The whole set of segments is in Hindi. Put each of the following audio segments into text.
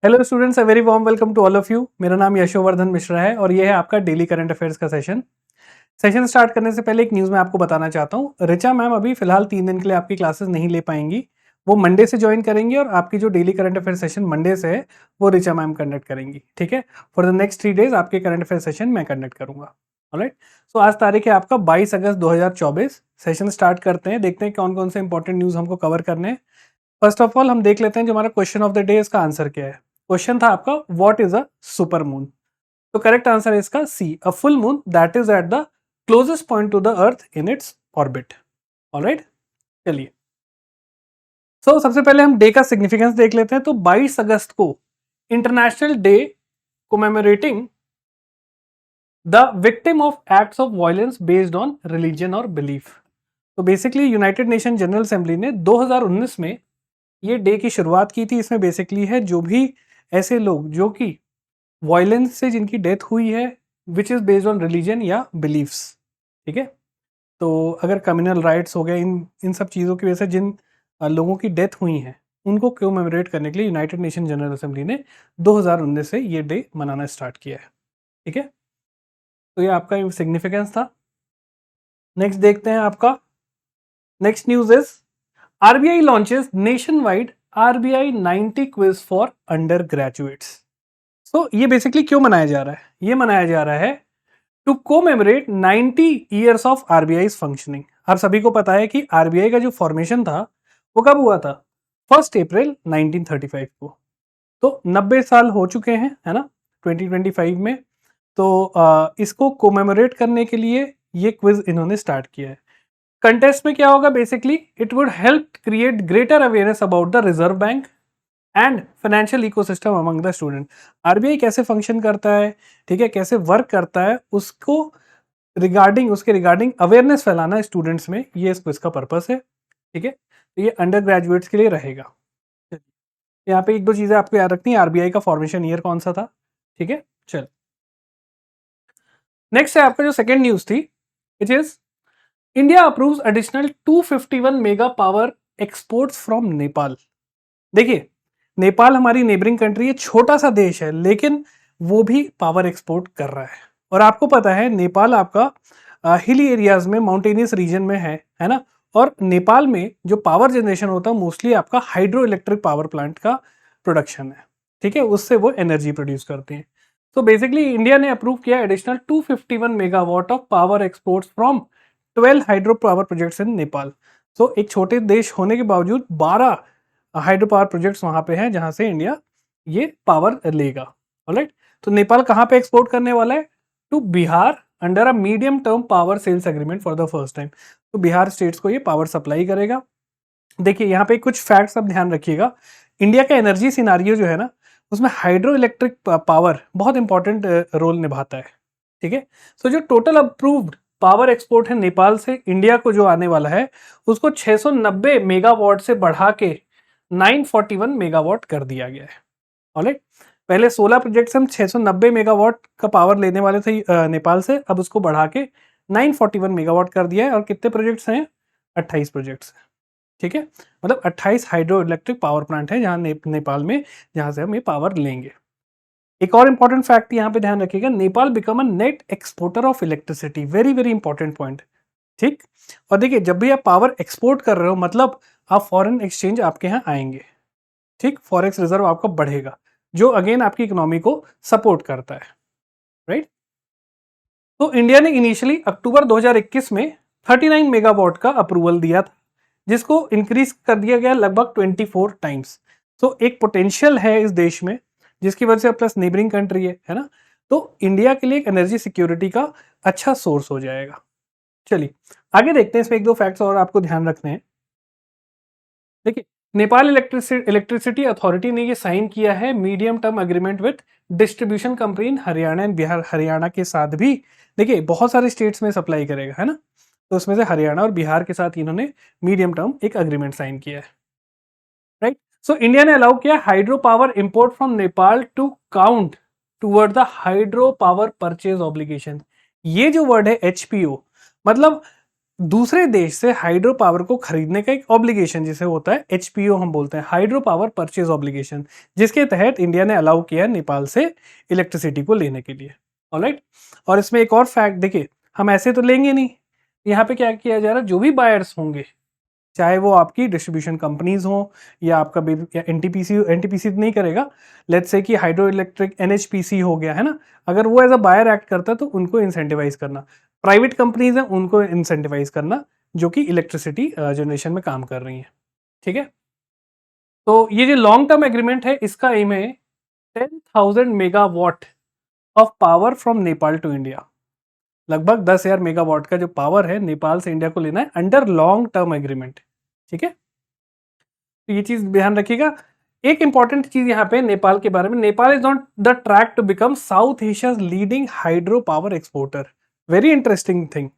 Hello students, a very warm welcome to all of you. मेरा नाम यशोवर्धन मिश्रा है और ये है आपका डेली करंट अफेयर्स का सेशन स्टार्ट करने से पहले एक न्यूज़ मैं आपको बताना चाहता हूँ। ऋचा मैम अभी फिलहाल 3 दिन के लिए आपकी क्लासेस नहीं ले पाएंगी। वो मंडे से ज्वाइन करेंगी और आपकी जो daily current affair session Monday से है वो ऋचा मैम कंडक्ट करेंगी। ठीक है, फॉर द नेक्स्ट 3 डेज आपके करंट अफेयर सेशन मैं कंडक्ट करूंगा। ऑलराइट, सो आज तारीख है आपका 22 अगस्त 2024। सेशन स्टार्ट करते हैं, देखते हैं कौन कौन से इंपॉर्टेंट न्यूज़ हमको कवर करने हैं। फर्स्ट ऑफ ऑल हम देख लेते हैं जो हमारा क्वेश्चन ऑफ द डे, इसका आंसर क्या है। क्वेश्चन था आपका, what is a super moon. तो करेक्ट आंसर है इसका C, a full moon that is at the closest point to the earth in its orbit. Alright, चलिए। सो सबसे पहले हम डे का सिग्निफिकेंस देख लेते हैं। तो 22 अगस्त को international day commemorating the victim of acts of violence based on religion और बिलीफ। तो basically United Nation General Assembly ने 2019 में ये डे की शुरुआत की थी। इसमें बेसिकली है जो भी ऐसे लोग जो कि वायलेंस से जिनकी डेथ हुई है which is based on religion या बिलीफ्स। ठीक है, तो अगर कम्युनल राइट्स हो गए, इन इन सब चीज़ों की वजह से जिन लोगों की डेथ हुई हैं उनको कमेमोरेट करने के लिए यूनाइटेड नेशन जनरल असेंबली ने 2019 से ये डे मनाना स्टार्ट किया है। ठीक है, तो ये आपका सिग्निफिकेंस था। नेक्स्ट देखते हैं आपका next news is RBI launches nation wide RBI 90 quiz for undergraduates. So ये बेसिकली क्यों मनाया जा रहा है? ये मनाया जा रहा है to commemorate 90 years of RBI functioning. आप सभी को पता है कि आरबीआई का जो फॉर्मेशन था वो कब हुआ था? 1 अप्रैल 1935 को। तो 90 साल हो चुके हैं, है ना, 2025 में। तो इसको कोमेमोरेट करने के लिए ये क्विज इन्होंने स्टार्ट किया है। कंटेस्ट में क्या होगा? Basically it would help create greater awareness about the reserve bank and financial ecosystem among the student. RBI कैसे फंक्शन करता है, ठीक है, कैसे वर्क करता है, उसको उसके रिगार्डिंग अवेयरनेस फैलाना स्टूडेंट्स में, ये इस क्विज का पर्पस है। ठीक है, तो ये अंडर ग्रेजुएट्स के लिए रहेगा। यहाँ पे एक दो चीजें आपको याद रखनी है। आरबीआई का फॉर्मेशन ईयर कौन सा था? ठीक है, चल। नेक्स्ट है आपका जो सेकेंड न्यूज थी, it is India approves additional 251 mega power exports from Nepal. देखिए, नेपाल हमारी नेबरिंग कंट्री है, छोटा सा देश है, लेकिन वो भी पावर एक्सपोर्ट कर रहा है। और आपको पता है नेपाल आपका हिली एरियाज में, माउंटेनियस रीजन में है ना। और नेपाल में जो पावर जनरेशन होता है मोस्टली आपका हाइड्रो इलेक्ट्रिक पावर प्लांट का प्रोडक्शन है। ठीक है, उससे वो एनर्जी प्रोड्यूस करते हैं। तो बेसिकली इंडिया ने अप्रूव किया additional 251 megawatt of power exports from 12 hydro power projects in Nepal. So एक छोटे देश होने के बावजूद 12 हाइड्रो पावर प्रोजेक्ट्स वहां पे हैं जहां से इंडिया ये पावर लेगा। ऑलराइट, तो नेपाल कहां पे एक्सपोर्ट करने वाला है? To Bihar under a medium term power sales agreement for the first time. तो बिहार स्टेट्स को ये पावर सप्लाई करेगा। देखिए, यहाँ पे कुछ फैक्ट्स आप ध्यान रखिएगा। इंडिया का एनर्जी सिनारियो जो है ना, उसमें हाइड्रो इलेक्ट्रिक पावर बहुत इंपॉर्टेंट रोल निभाता है। ठीक है, सो जो टोटल अप्रूव्ड पावर एक्सपोर्ट है नेपाल से इंडिया को जो आने वाला है, उसको 690 मेगावाट से बढ़ा के 941 मेगावाट कर दिया गया है। ऑलराइट, पहले 16 प्रोजेक्ट से हम 690 मेगावाट का पावर लेने वाले थे नेपाल से, अब उसको बढ़ा के 941 मेगावाट कर दिया है। और कितने प्रोजेक्ट्स हैं? 28 प्रोजेक्ट्स हैं। ठीक है, मतलब 28 हाइड्रो इलेक्ट्रिक पावर प्लांट है जहां नेपाल में, जहां से हम ये पावर लेंगे। एक और इंपॉर्टेंट फैक्ट यहाँ पे ध्यान रखिएगा, Nepal become a net exporter of electricity. Very very important point. ठीक, और देखिए, जब भी आप पावर एक्सपोर्ट कर रहे हो मतलब आप फॉरेन एक्सचेंज आपके यहाँ आएंगे। ठीक, फॉरेक्स रिजर्व आपका बढ़ेगा, जो अगेन आपकी इकोनॉमी को सपोर्ट करता है। राइट, तो इंडिया ने इनिशियली अक्टूबर 2021 में 39 मेगावाट का अप्रूवल दिया था, जिसको इंक्रीज कर दिया गया लगभग 24 टाइम्स। तो एक पोटेंशियल है इस देश में, जिसकी वजह से प्लस नेबरिंग कंट्री है ना, तो इंडिया के लिए एक एनर्जी सिक्योरिटी का अच्छा सोर्स हो जाएगा। चलिए आगे देखते हैं, इसमें एक दो फैक्ट्स और आपको ध्यान रखने हैं। देखिए, नेपाल इलेक्ट्रिसिटी अथॉरिटी ने ये साइन किया है medium term agreement with distribution company in Haryana and Bihar. Haryana के साथ भी देखिए बहुत सारे स्टेट्स में सप्लाई करेगा, है ना, तो उसमें से हरियाणा और बिहार के साथ इन्होंने मीडियम टर्म एक एग्रीमेंट साइन किया है। राइट, सो इंडिया ने अलाउ किया hydro power import from Nepal to count toward the hydro power purchase obligation. ये जो वर्ड है एचपीओ, मतलब दूसरे देश से हाइड्रो पावर को खरीदने का एक ऑब्लिगेशन जिसे होता है एचपीओ हम बोलते हैं, हाइड्रो पावर परचेज ऑब्लिगेशन, जिसके तहत इंडिया ने अलाउ किया है नेपाल से इलेक्ट्रिसिटी को लेने के लिए। ऑलराइट, और इसमें एक और फैक्ट देखिए, हम ऐसे तो लेंगे नहीं, यहाँ पे क्या किया जा रहा है, जो भी बायर्स होंगे, चाहे वो आपकी डिस्ट्रीब्यूशन कंपनीज हो या आपका एनटीपीसी, एनटीपीसी नहीं करेगा, लेट्स से कि हाइड्रो इलेक्ट्रिक एनएचपीसी हो गया है ना, अगर वो एज अ बायर एक्ट करता है तो उनको इंसेंटिवाइज करना, प्राइवेट कंपनीज हैं उनको इंसेंटिवाइज करना जो कि इलेक्ट्रिसिटी जनरेशन में काम कर रही हैं। ठीक है, तो ये जो लॉन्ग टर्म एग्रीमेंट है इसका एम है 10,000 megawatt of power from Nepal to India. लगभग 10,000 मेगावाट का जो पावर है नेपाल से इंडिया को लेना है अंडर लॉन्ग टर्म एग्रीमेंट। ठीक है, तो ये चीज ध्यान रखिएगा। एक इंपॉर्टेंट चीज यहाँ पे नेपाल के बारे में, Nepal is on the track to become South Asia's leading hydro power exporter. Very interesting thing,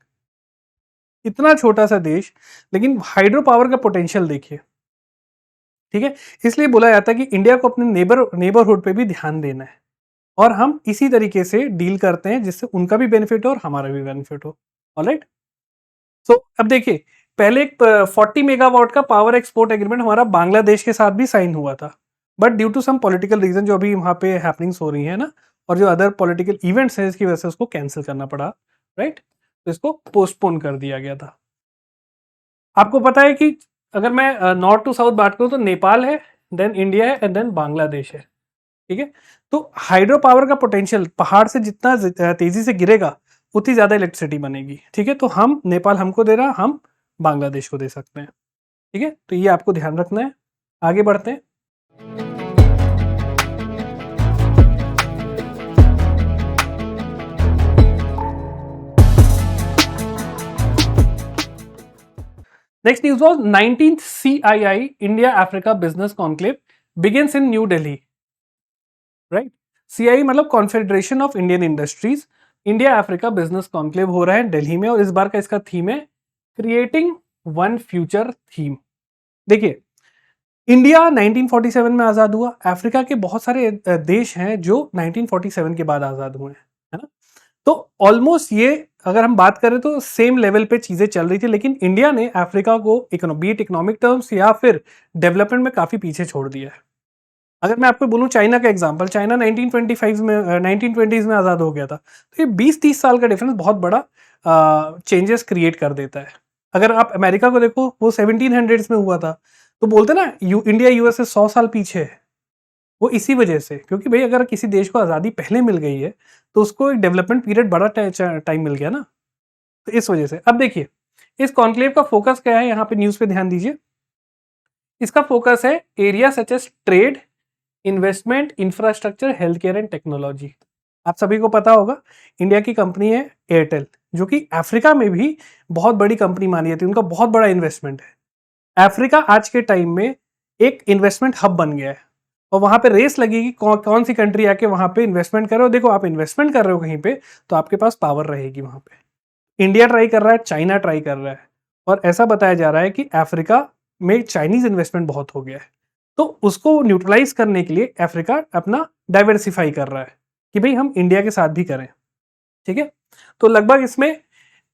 इतना छोटा सा देश लेकिन हाइड्रो पावर का पोटेंशियल देखिए। ठीक है, इसलिए बोला जाता है कि इंडिया को अपने नेबरहुड पे भी ध्यान देना है, और हम इसी तरीके से डील करते हैं जिससे उनका भी बेनिफिट हो और हमारा भी बेनिफिट हो। ऑलराइट, सो अब देखिए, पहले एक 40 मेगावाट का पावर एक्सपोर्ट एग्रीमेंट हमारा बांग्लादेश के साथ भी साइन हुआ था, but due to some political reason जो अभी वहां पे हैपनिंग्स हो रही है ना, और जो अदर पॉलिटिकल इवेंट्स हैं इसकी वजह से उसको कैंसिल करना पड़ा। राइट, तो इसको पोस्टपोन कर दिया गया था। आपको पता है कि अगर मैं नॉर्थ टू साउथ बात करूं तो नेपाल है, देन इंडिया है एंड देन बांग्लादेश है। ठीक है, तो हाइड्रो पावर का पोटेंशियल पहाड़ से जितना तेजी से गिरेगा उतनी ज्यादा इलेक्ट्रिसिटी बनेगी। ठीक है, तो हम, नेपाल हमको दे रहा, हम बांग्लादेश को दे सकते हैं। ठीक है, तो ये आपको ध्यान रखना है। आगे बढ़ते हैं। Next news was 19th CII India Africa business conclave begins in New Delhi. Right, CII मतलब confederation of Indian industries, India Africa business conclave हो रहा है दिल्ली में, और इस बार का इसका थीम है क्रिएटिंग वन फ्यूचर थीम। देखिए, इंडिया 1947 में आजाद हुआ, अफ्रीका के बहुत सारे देश हैं जो 1947 के बाद आजाद हुए हैं, है ना, तो ऑलमोस्ट ये अगर हम बात करें तो सेम लेवल पे चीजें चल रही थी, लेकिन इंडिया ने अफ्रीका को बीट इकोनॉमिक टर्म्स या फिर डेवलपमेंट में काफी पीछे छोड़ दिया है। अगर मैं आपको बोलूं चाइना का एग्जांपल, चाइना 1925 में 1920s में आजाद हो गया था, तो ये 20-30 साल का डिफरेंस बहुत बड़ा चेंजेस क्रिएट कर देता है। अगर आप अमेरिका को देखो, वो 1700s में हुआ था, तो बोलते ना इंडिया यूएस से 100 साल पीछे है, वो इसी वजह से, क्योंकि भाई अगर किसी देश को आज़ादी पहले मिल गई है तो उसको एक डेवलपमेंट पीरियड बड़ा टाइम मिल गया ना, तो इस वजह से। अब देखिए, इस कॉन्क्लेव का फोकस क्या है, यहाँ पे न्यूज पे ध्यान दीजिए। इसका फोकस है area such as trade, investment, infrastructure, health care and technology. आप सभी को पता होगा इंडिया की कंपनी है एयरटेल, जो कि अफ्रीका में भी बहुत बड़ी कंपनी मानी जाती है, उनका बहुत बड़ा इन्वेस्टमेंट है। अफ्रीका आज के टाइम में एक इन्वेस्टमेंट हब बन गया है, और वहां पे रेस लगेगी कौन सी कंट्री आके वहां पे इन्वेस्टमेंट करे। और देखो, आप इन्वेस्टमेंट कर रहे हो कहीं पे तो आपके पास पावर रहेगी वहां पे। इंडिया ट्राई कर रहा है, चाइना ट्राई कर रहा है, और ऐसा बताया जा रहा है कि अफ्रीका में चाइनीज इन्वेस्टमेंट बहुत हो गया है, तो उसको न्यूट्रलाइज करने के लिए अफ्रीका अपना डाइवर्सिफाई कर रहा है कि भाई हम इंडिया के साथ भी करें। ठीक है, तो लगभग इसमें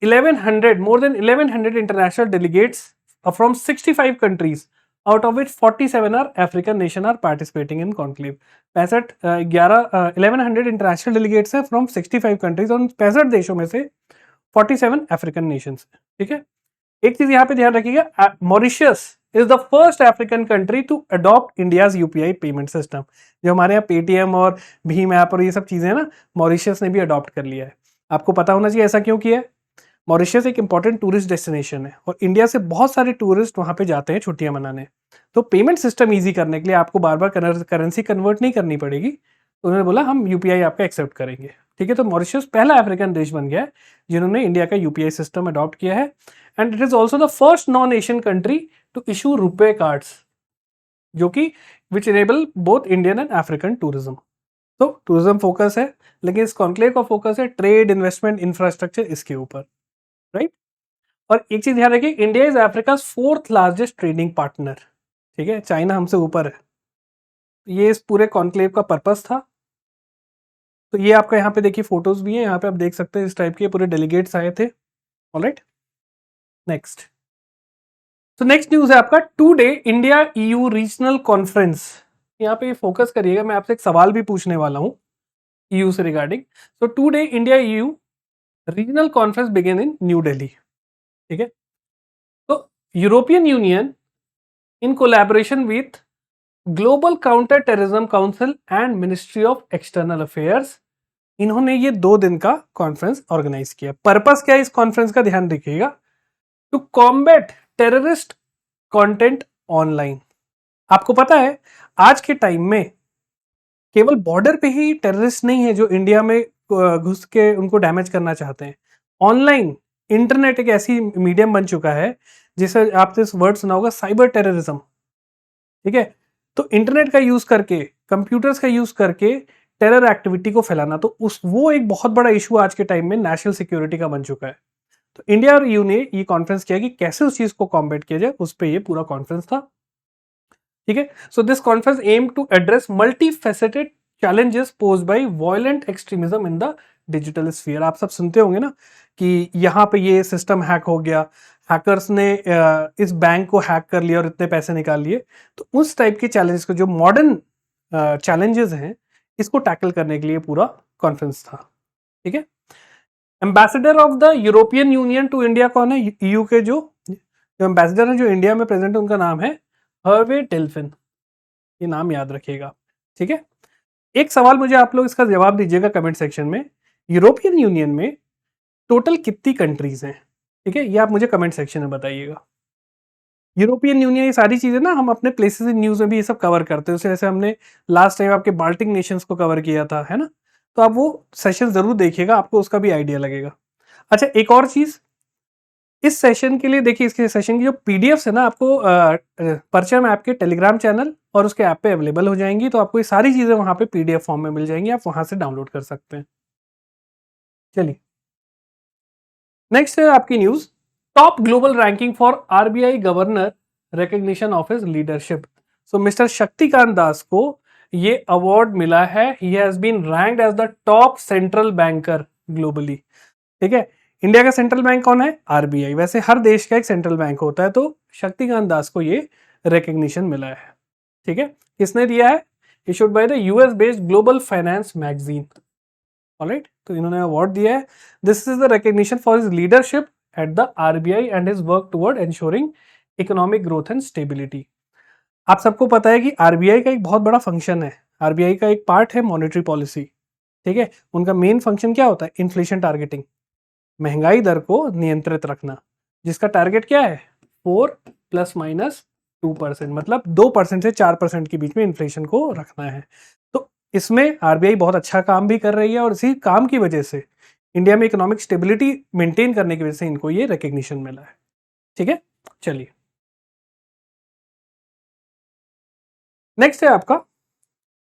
1100 more than 1100 international delegates from 65 countries, out of which 47 are African nation are participating in conclave. 1100 international delegates हैं फ्रॉम 65 कंट्रीज, और 65 देशों में से 47 अफ्रीकन नेशंस। ठीक है, एक चीज यहां पे ध्यान रखिएगा, Mauritius is the first African country to adopt India's UPI payment system. जो हमारे यहाँ पेटीएम और भीम ऐप और ये सब चीजें हैं ना, मॉरिशस ने भी अडॉप्ट कर लिया है। आपको पता होना चाहिए ऐसा क्यों किया है। मॉरिशस एक इंपॉर्टेंट टूरिस्ट डेस्टिनेशन है, और इंडिया से बहुत सारे टूरिस्ट वहां पे जाते हैं छुट्टियां मनाने, तो पेमेंट सिस्टम ईजी करने के लिए आपको बार बार करेंसी कन्वर्ट नहीं करनी पड़ेगी, तो उन्होंने बोला हम यूपीआई आपका एक्सेप्ट करेंगे। ठीक है, तो मॉरिशस पहला अफ्रीकन देश बन गया है जिन्होंने इंडिया का यूपीआई सिस्टम अडॉप्ट किया है, and it is also the first non Asian country to issue RuPay cards, जो कि which enable both Indian and African tourism. तो टूरिज्म फोकस है, लेकिन इस कॉन्क्लेव का फोकस है ट्रेड, इन्वेस्टमेंट, इंफ्रास्ट्रक्चर, इसके ऊपर। राइट, और एक चीज ध्यान रखिए, India is Africa 4th largest trading partner. ठीक है, चाइना हमसे ऊपर है। ये इस पूरे कॉन्क्लेव का पर्पस था। तो ये आपका यहाँ पे देखिए फोटोज भी है, यहाँ पे आप देख सकते हैं इस टाइप के पूरे डेलीगेट्स आए थे। ऑलराइट, नेक्स्ट, तो नेक्स्ट न्यूज है आपका today India EU regional conference. यहाँ पे फोकस करिएगा, मैं आपसे एक सवाल भी पूछने वाला हूँ ईयू से regarding. So today India EU regional conference begin in New Delhi. ठीक है, तो European union in collaboration with global counter terrorism council and ministry of external affairs, इन्होंने ये 2 दिन का कॉन्फ्रेंस ऑर्गेनाइज किया। पर्पस क्या है इस कॉन्फ्रेंस का, ध्यान रखिएगा, to combat terrorist content online. आपको पता है आज के टाइम में केवल बॉर्डर पे ही टेररिस्ट नहीं है जो इंडिया में घुस के उनको डैमेज करना चाहते हैं। ऑनलाइन इंटरनेट एक ऐसी मीडियम बन चुका है जिसे आपने इस वर्ड सुना होगा, साइबर टेररिज्म। ठीक है, तो इंटरनेट का यूज करके, कंप्यूटर्स का यूज करके टेरर एक्टिविटी को फैलाना, तो उस वो एक बहुत बड़ा इशू आज के टाइम में नेशनल सिक्योरिटी का बन चुका है। तो इंडिया और ईयू ने ये कॉन्फ्रेंस किया कि कैसे उस चीज को कॉम्बैट किया जाए, उस पर ये पूरा कॉन्फ्रेंस था। ठीक है, so this conference aim to address multi faceted challenges pose by violent extremism in the digital sphere. आप सब सुनते होंगे ना कि यहाँ पे ये सिस्टम हैक हो गया, हैकर्स ने इस बैंक को हैक कर लिया और इतने पैसे निकाल लिए। तो उस टाइप के चैलेंजेस को, जो मॉडर्न चैलेंजेस हैं, इसको टैकल करने के लिए पूरा कॉन्फ्रेंस था। ठीक है, ambassador of the European Union to India कौन है? ईयू के जो एम्बेसडर हैं जो इंडिया में प्रेजेंट है, उनका नाम है हर्वे टेल्फिन। ये नाम याद रखिएगा। ठीक है, एक सवाल मुझे आप लोग इसका जवाब दीजिएगा कमेंट सेक्शन में, यूरोपियन यूनियन में टोटल कितनी कंट्रीज हैं? ठीक है, ये आप मुझे कमेंट सेक्शन में बताइएगा। यूरोपियन यूनियन, ये सारी चीजें ना हम अपने प्लेसेस इन न्यूज में भी ये सब कवर करते हैं। जैसे हमने लास्ट टाइम आपके बाल्टिक नेशंस को कवर किया था, है ना? तो आप वो सेशन जरूर देखिएगा, आपको उसका भी आइडिया लगेगा। अच्छा, एक और चीज, इस सेशन के लिए देखिए, इसके सेशन की जो पीडीएफ है ना, आपको परचम ऐप के टेलीग्राम चैनल और उसके ऐप पे अवेलेबल हो जाएंगी। तो आपको ये सारी चीजें वहां पे पीडीएफ फॉर्म में मिल जाएंगी, आप वहां से डाउनलोड कर सकते हैं। चलिए, नेक्स्ट है आपकी न्यूज, top global ranking for RBI governor recognition of his leadership. So mister Shaktikanta Das को ये अवार्ड मिला है। He has been ranked as the top central banker globally. ठीक है, इंडिया का सेंट्रल बैंक कौन है? आरबीआई। वैसे हर देश का एक सेंट्रल बैंक होता है, तो शक्तिकांत दास को ये रिकग्निशन मिला है। ठीक है, किसने दिया है? Issued by the US based global finance magazine. Alright, तो इन्होंने अवार्ड दिया है। This is the recognition for his leadership at the RBI and his work toward ensuring economic growth and stability. आप सबको पता है कि आरबीआई का एक बहुत बड़ा फंक्शन है, आरबीआई का एक पार्ट है मॉनेटरी पॉलिसी। ठीक है, उनका मेन फंक्शन क्या होता है? इन्फ्लेशन टारगेटिंग, महंगाई दर को नियंत्रित रखना, जिसका टारगेट क्या है? 4 ± 2%, मतलब 2% से 4% के बीच में इन्फ्लेशन को रखना है। तो इसमें आरबीआई बहुत अच्छा काम भी कर रही है, और इसी काम की वजह से इंडिया में इकोनॉमिक स्टेबिलिटी मेंटेन करने की वजह से इनको ये रिकग्निशन मिला है। ठीक है, चलिए, नेक्स्ट है आपका,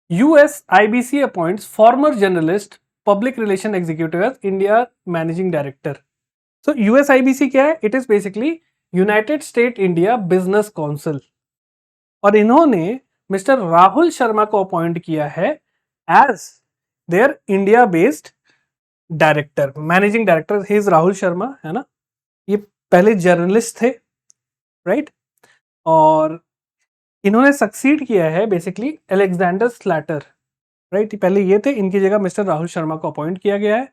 US IBC appoints former journalist public relation executive as India managing director. So USIBC क्या है? It is basically United State India business council, और इन्होंने मिस्टर राहुल शर्मा को अपॉइंट किया है as their India based director, managing director. He is Rahul Sharma, है ना? ये पहले जर्नलिस्ट थे, राइट? और इन्होंने सक्सीड किया है बेसिकली अलेक्जेंडर स्लैटर, राइट? पहले ये थे, इनकी जगह मिस्टर राहुल शर्मा को अपॉइंट किया गया है।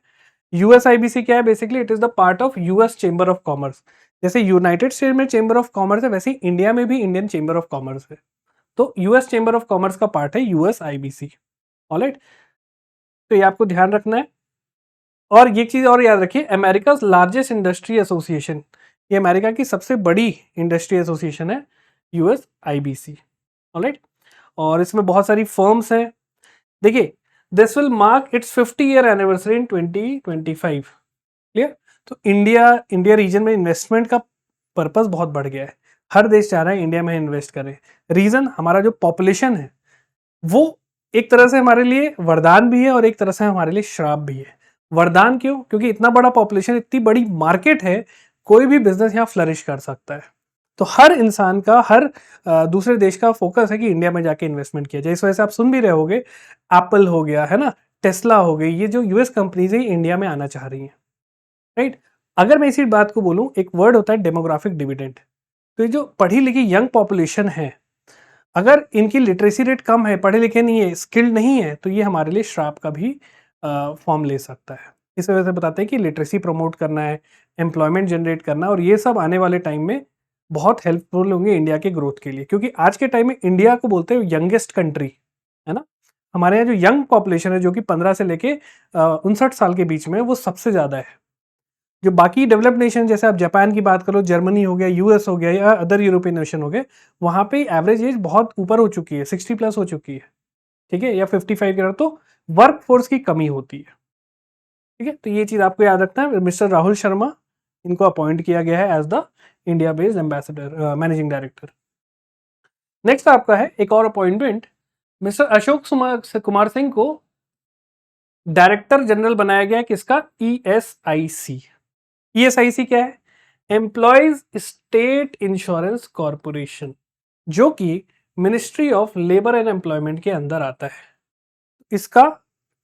यूएसआईबीसी क्या है? Basically it is the part of US chamber of commerce. जैसे यूनाइटेड स्टेट में चेंबर ऑफ कॉमर्स है, वैसे ही इंडिया में भी इंडियन चेंबर ऑफ कॉमर्स है। तो यूएस चेंबर ऑफ कॉमर्स का पार्ट है यूएसआईबीसी। ऑलराइट, तो ये आपको ध्यान रखना है। और ये चीज और याद रखिए, अमेरिका लार्जेस्ट इंडस्ट्री एसोसिएशन, ये अमेरिका की सबसे बड़ी इंडस्ट्री एसोसिएशन है यूएसआईबीसी। ऑलराइट, और इसमें बहुत सारी फर्म्स हैं। देखिए, this will mark it's 50 year anniversary in 2025। Clear? तो इंडिया रीजन में इन्वेस्टमेंट का पर्पस बहुत बढ़ गया है। हर देश चाह रहा है इंडिया में इन्वेस्ट करें। रीजन, हमारा जो पॉपुलेशन है वो एक तरह से हमारे लिए वरदान भी है और एक तरह से हमारे लिए श्राप भी है। वरदान क्यों? क्योंकि इतना बड़ा पॉपुलेशन, इतनी बड़ी मार्केट है, कोई भी बिजनेस यहाँ फ्लरिश कर सकता है। तो हर इंसान का, हर दूसरे देश का फोकस है कि इंडिया में जाके इन्वेस्टमेंट किया जाए। इस वजह से आप सुन भी रहे होगे, एप्पल हो गया, है ना, टेस्ला हो गई, ये जो यूएस कंपनीज है इंडिया में आना चाह रही हैं, राइट? अगर मैं इसी बात को बोलूं, एक वर्ड होता है डेमोग्राफिक डिविडेंड। तो ये जो पढ़ी लिखी यंग पॉपुलेशन है, अगर इनकी लिटरेसी रेट कम है, पढ़े लिखे नहीं है, स्किल्ड नहीं है, तो ये हमारे लिए श्राप का भी फॉर्म ले सकता है। इस वजह से बताते हैं कि लिटरेसी प्रमोट करना है, एम्प्लॉयमेंट जनरेट करना, और ये सब आने वाले टाइम में बहुत हेल्पफुल होंगे इंडिया के ग्रोथ के लिए, क्योंकि आज के टाइम में इंडिया को बोलते हैं यंगेस्ट कंट्री, है ना। हमारे यहाँ जो यंग पॉपुलेशन है, जो कि 15 से लेके 59 साल के बीच में, वो सबसे ज़्यादा है। जो बाकी डेवलप्ड नेशन, जैसे आप जापान की बात करो, जर्मनी हो गया, यूएस हो गया, या अदर यूरोपियन नेशन हो गए, वहाँ पे एवरेज एज बहुत ऊपर हो चुकी है, 60 प्लस हो चुकी है, ठीक है, या 55 की, तो वर्क फोर्स की कमी होती है, ठीक है। तो ये चीज़ आपको याद रखना है। मिस्टर राहुल शर्मा, इनको अपॉइंट किया गया है as the India based ambassador, managing director. Next आपका है एक और अपॉइंटमेंट, मिस्टर अशोक कुमार सिंह को डायरेक्टर जनरल बनाया गया है, किसका? ईएसआईसी। ईएसआईसी क्या है? एम्प्लॉयज स्टेट इंश्योरेंस कॉरपोरेशन, जो कि ministry of labour and employment के अंदर आता है। इसका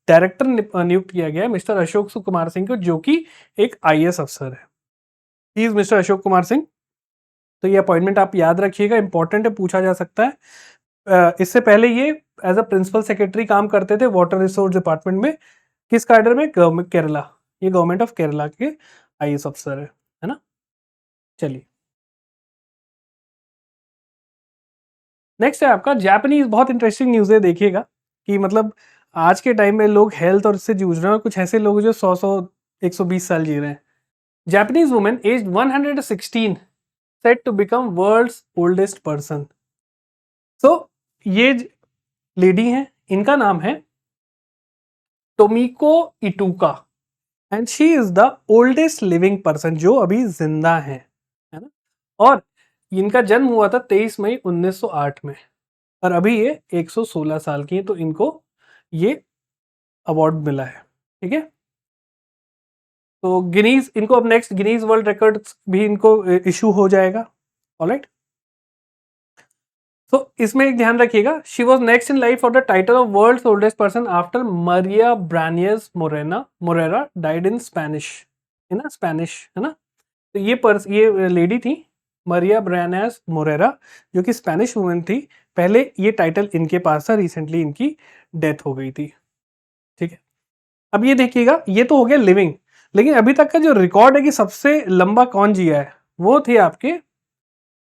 डायरेक्टर नियुक्त किया गया है मिस्टर अशोक कुमार सिंह को, जो कि एक आईएएस अफसर है। He is mister Ashok Kumar Singh. तो ये अपॉइंटमेंट आप याद रखिएगा, इंपॉर्टेंट है, पूछा जा सकता है। इससे पहले ये एज अ प्रिंसिपल सेक्रेटरी काम करते थे वाटर रिसोर्स डिपार्टमेंट में। किस कैडर में? गवर्नमेंट केरला, ये गवर्नमेंट ऑफ केरला के आईएएस अफसर है ना। चलिए, नेक्स्ट है आपका जापानीज। बहुत इंटरेस्टिंग न्यूज़ है, देखिएगा कि मतलब आज के टाइम में लोग हेल्थ और इससे जूझ रहे हैं, और कुछ ऐसे लोग जो 100 120 साल जी रहे हैं। Japanese women as 116 set to become world's oldest person. So ये लेडी हैं, इनका नाम है Tomiko Itooka, and she is the oldest living person जो अभी जिंदा है ना। और इनका जन्म हुआ था 23 मई 1908 में, और अभी ये 116 साल की है। तो इनको ये अवार्ड मिला है, ठीक है। तो गिनीज, इनको अब नेक्स्ट गिनीज वर्ल्ड रिकॉर्ड भी इनको इशू हो जाएगा। ऑलराइट, तो इसमें एक ध्यान रखिएगा, she was next in life for the title of world's oldest person after Maria Branyas Morera died in Spanish, है ना, स्पेनिश, है ना। तो ये लेडी थी मरिया ब्रानियस मोरेरा, जो कि स्पेनिश वुमेन थी। पहले ये टाइटल इनके पास था, रिसेंटली इनकी डेथ हो गई थी, ठीक है। अब ये देखिएगा, ये तो हो गया लिविंग, लेकिन अभी तक का जो रिकॉर्ड है कि सबसे लंबा कौन जिया है, वो थे आपके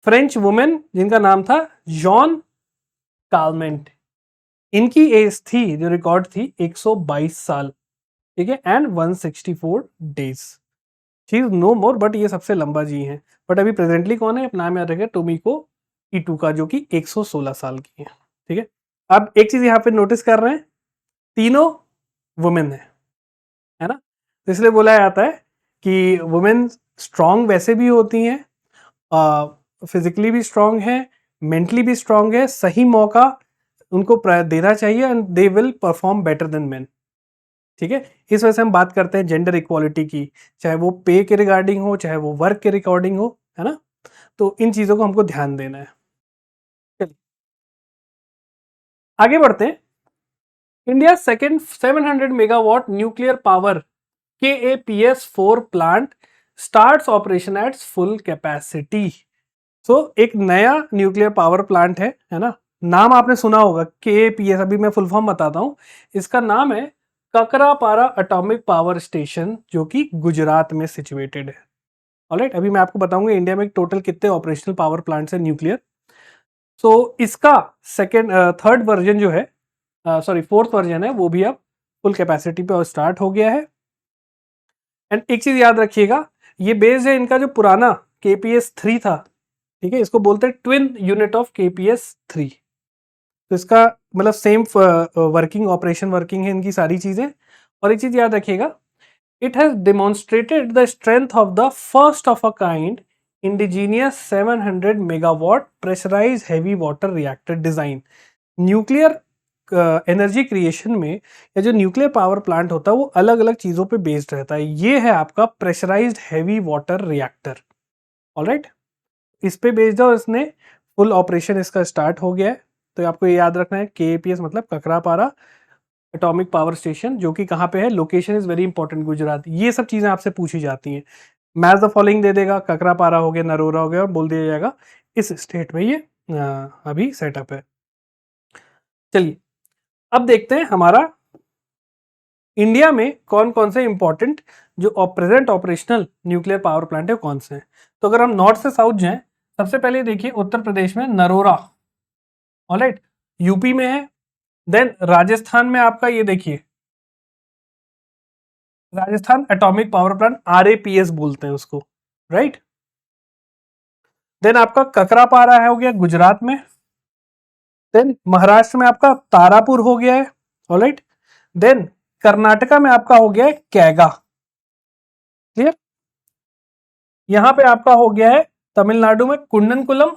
फ्रेंच वुमेन, जिनका नाम था जॉन कालमेंट। इनकी एज थी, जो रिकॉर्ड थी, 122 साल, ठीक है, and 164 days. She is no more, but ये सबसे लंबा जी हैं। बट अभी प्रेजेंटली कौन है, अपना नाम याद रखें, टोमिको इटूका, जो कि 116 साल की है, ठीक है। अब एक चीज यहाँ पे नोटिस कर रहे हैं, तीनों वुमेन है ना। तो इसलिए बोला जाता है कि वुमेन स्ट्रांग वैसे भी होती हैं, फिजिकली भी स्ट्रांग है, मेंटली भी स्ट्रांग है, सही मौका उनको देना चाहिए, and they will perform better than main, ठीक है। इस वजह से हम बात करते हैं जेंडर इक्वालिटी की, चाहे वो पे के रिगार्डिंग हो, चाहे वो वर्क के रिकॉर्डिंग हो, है ना। तो इन चीजों को हमको ध्यान देना है। चलिए आगे बढ़ते हैं। India second 700 megawatt nuclear power KAPS-4 plant starts operation at full capacity. So एक नया न्यूक्लियर पावर प्लांट है ना। नाम आपने सुना होगा KAPS, अभी मैं फुल फॉर्म बताता हूं। इसका नाम है ककरापारा एटॉमिक पावर स्टेशन, जो कि गुजरात में सिचुएटेड है। ऑलराइट, अभी मैं आपको बताऊंगा इंडिया में टोटल कितने ऑपरेशनल पावर प्लांट्स है न्यूक्लियर। सो इसका थर्ड वर्जन जो है, सॉरी फोर्थ वर्जन है, वो भी अब फुल कैपेसिटी पे स्टार्ट हो गया है। एंड एक चीज याद रखिएगा, ये बेस्ड है इनका जो पुराना KPS-3 था, ठीक है, इसको बोलते हैं ट्विन यूनिट ऑफ KPS-3। तो इसका मतलब सेम वर्किंग, ऑपरेशन वर्किंग है इनकी सारी चीजें। और एक चीज याद रखिएगा, it has demonstrated the strength of the first of a kind indigenous 700 megawatt pressurise heavy water reactor design. Nuclear energy creation में, या जो न्यूक्लियर पावर प्लांट होता है, वो अलग अलग चीजों पे बेस्ड रहता है। ये है आपका pressurised heavy water reactor, alright, इस पे बेस्ड है, और इसने फुल ऑपरेशन इसका स्टार्ट हो गया है। तो आपको ये याद रखना है, KAPS मतलब ककरापारा एटॉमिक पावर स्टेशन, जो कि कहाँ पे है, location is very important, Gujarat. ये सब चीजें आपसे पूछी जाती हैं। मैच द फॉलोइंग दे देगा, ककरापारा हो गया, नरोरा हो गया, और बोल दिया जाएगा इस स्टेट में ये अभी सेटअप है। चलिए अब देखते हैं हमारा इंडिया में कौन कौन से इंपॉर्टेंट जो present operational nuclear power plant है कौन से हैं। तो अगर हम नॉर्थ से साउथ जाएं, सबसे पहले देखिए उत्तर प्रदेश में नरोरा, ऑलराइट, यूपी में है। देन राजस्थान में आपका ये देखिए, राजस्थान एटॉमिक पावर प्लांट, आरएपीएस बोलते हैं उसको, राइट। देन आपका ककरापारा है हो गया गुजरात में। देन महाराष्ट्र में आपका तारापुर हो गया है, ऑलराइट। देन कर्नाटका में आपका हो गया है कैगा, क्लियर। यहां पे आपका हो गया है तमिलनाडु में कुंडनकुलम,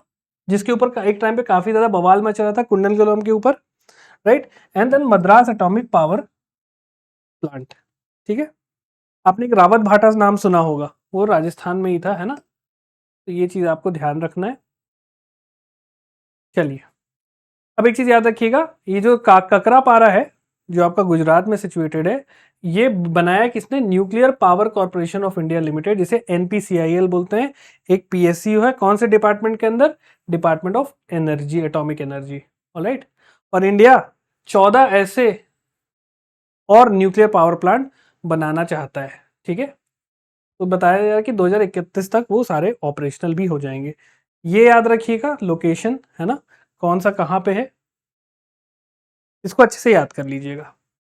जिसके ऊपर एक टाइम पे काफी ज्यादा बवाल मच रहा था कुंडनकुलम के ऊपर, right. And then Madras atomic power plant, ठीक है। आपने एक रावत भाटा नाम सुना होगा, वो राजस्थान में ही था, है ना। तो ये चीज आपको ध्यान रखना है। चलिए अब एक चीज याद रखिएगा, ये जो ककरापारा है जो आपका गुजरात में सिचुएटेड है, ये बनाया किसने, nuclear power corporation of India limited, जिसे एनपीसीआईएल बोलते हैं। एक पीएसयू है, कौन से डिपार्टमेंट के अंदर, department of energy, atomic energy, alright. और इंडिया 14 ऐसे और न्यूक्लियर पावर प्लांट बनाना चाहता है, ठीक है। तो बताया जा रहा है कि 2031 तक वो सारे ऑपरेशनल भी हो जाएंगे। ये याद रखिएगा लोकेशन, है ना, कौन सा कहाँ पे है, इसको अच्छे से याद कर लीजिएगा,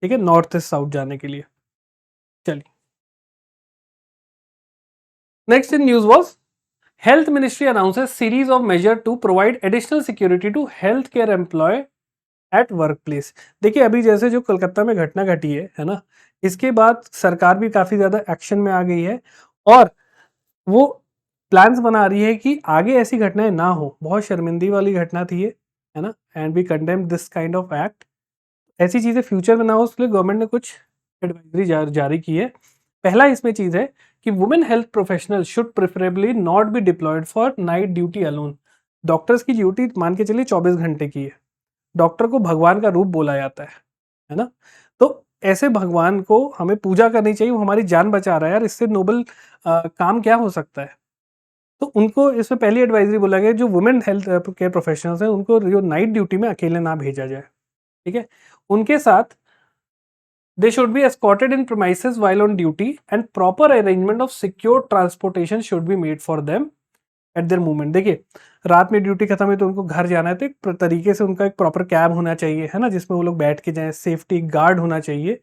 ठीक है, नॉर्थ से साउथ जाने के लिए। चलिए next in news was health ministry announces series of measure to provide additional security to health care employ at work place. देखिए अभी जैसे जो कोलकाता में घटना घटी है ना, इसके बाद सरकार भी काफी ज्यादा एक्शन में आ गई है और वो प्लान्स बना रही है कि आगे ऐसी घटनाएं ना हो। बहुत शर्मिंदी वाली घटना थी ये, है ना, and we condemn this kind of act. ऐसी चीजें फ्यूचर में ना हो इसलिए गवर्नमेंट ने कुछ एडवाइजरी जारी की है। पहला इसमें चीज है कि women health professional should preferably not be diploid for night duty alone. Doctors की ड्यूटी मान के चलिए 24 घंटे की है, डॉक्टर को भगवान का रूप बोला जाता है ना। तो ऐसे भगवान को हमें पूजा करनी चाहिए, वो हमारी जान बचा रहा है यार, इससे नोबल काम क्या हो सकता है। तो उनको इसमें पहली एडवाइजरी बोला गया जो वुमेन हेल्थ केयर प्रोफेशनल्स हैं उनको जो नाइट ड्यूटी में अकेले ना भेजा जाए, ठीक है। उनके साथ they should be escorted in premises while on duty and proper arrangement of secure transportation should be made for them at their movement। देखिए रात में ड्यूटी खत्म है तो उनको घर जाना है तो एक तरीके से उनका एक प्रॉपर कैब होना चाहिए, है ना, जिसमें वो लोग बैठ के जाएं, सेफ्टी गार्ड होना चाहिए।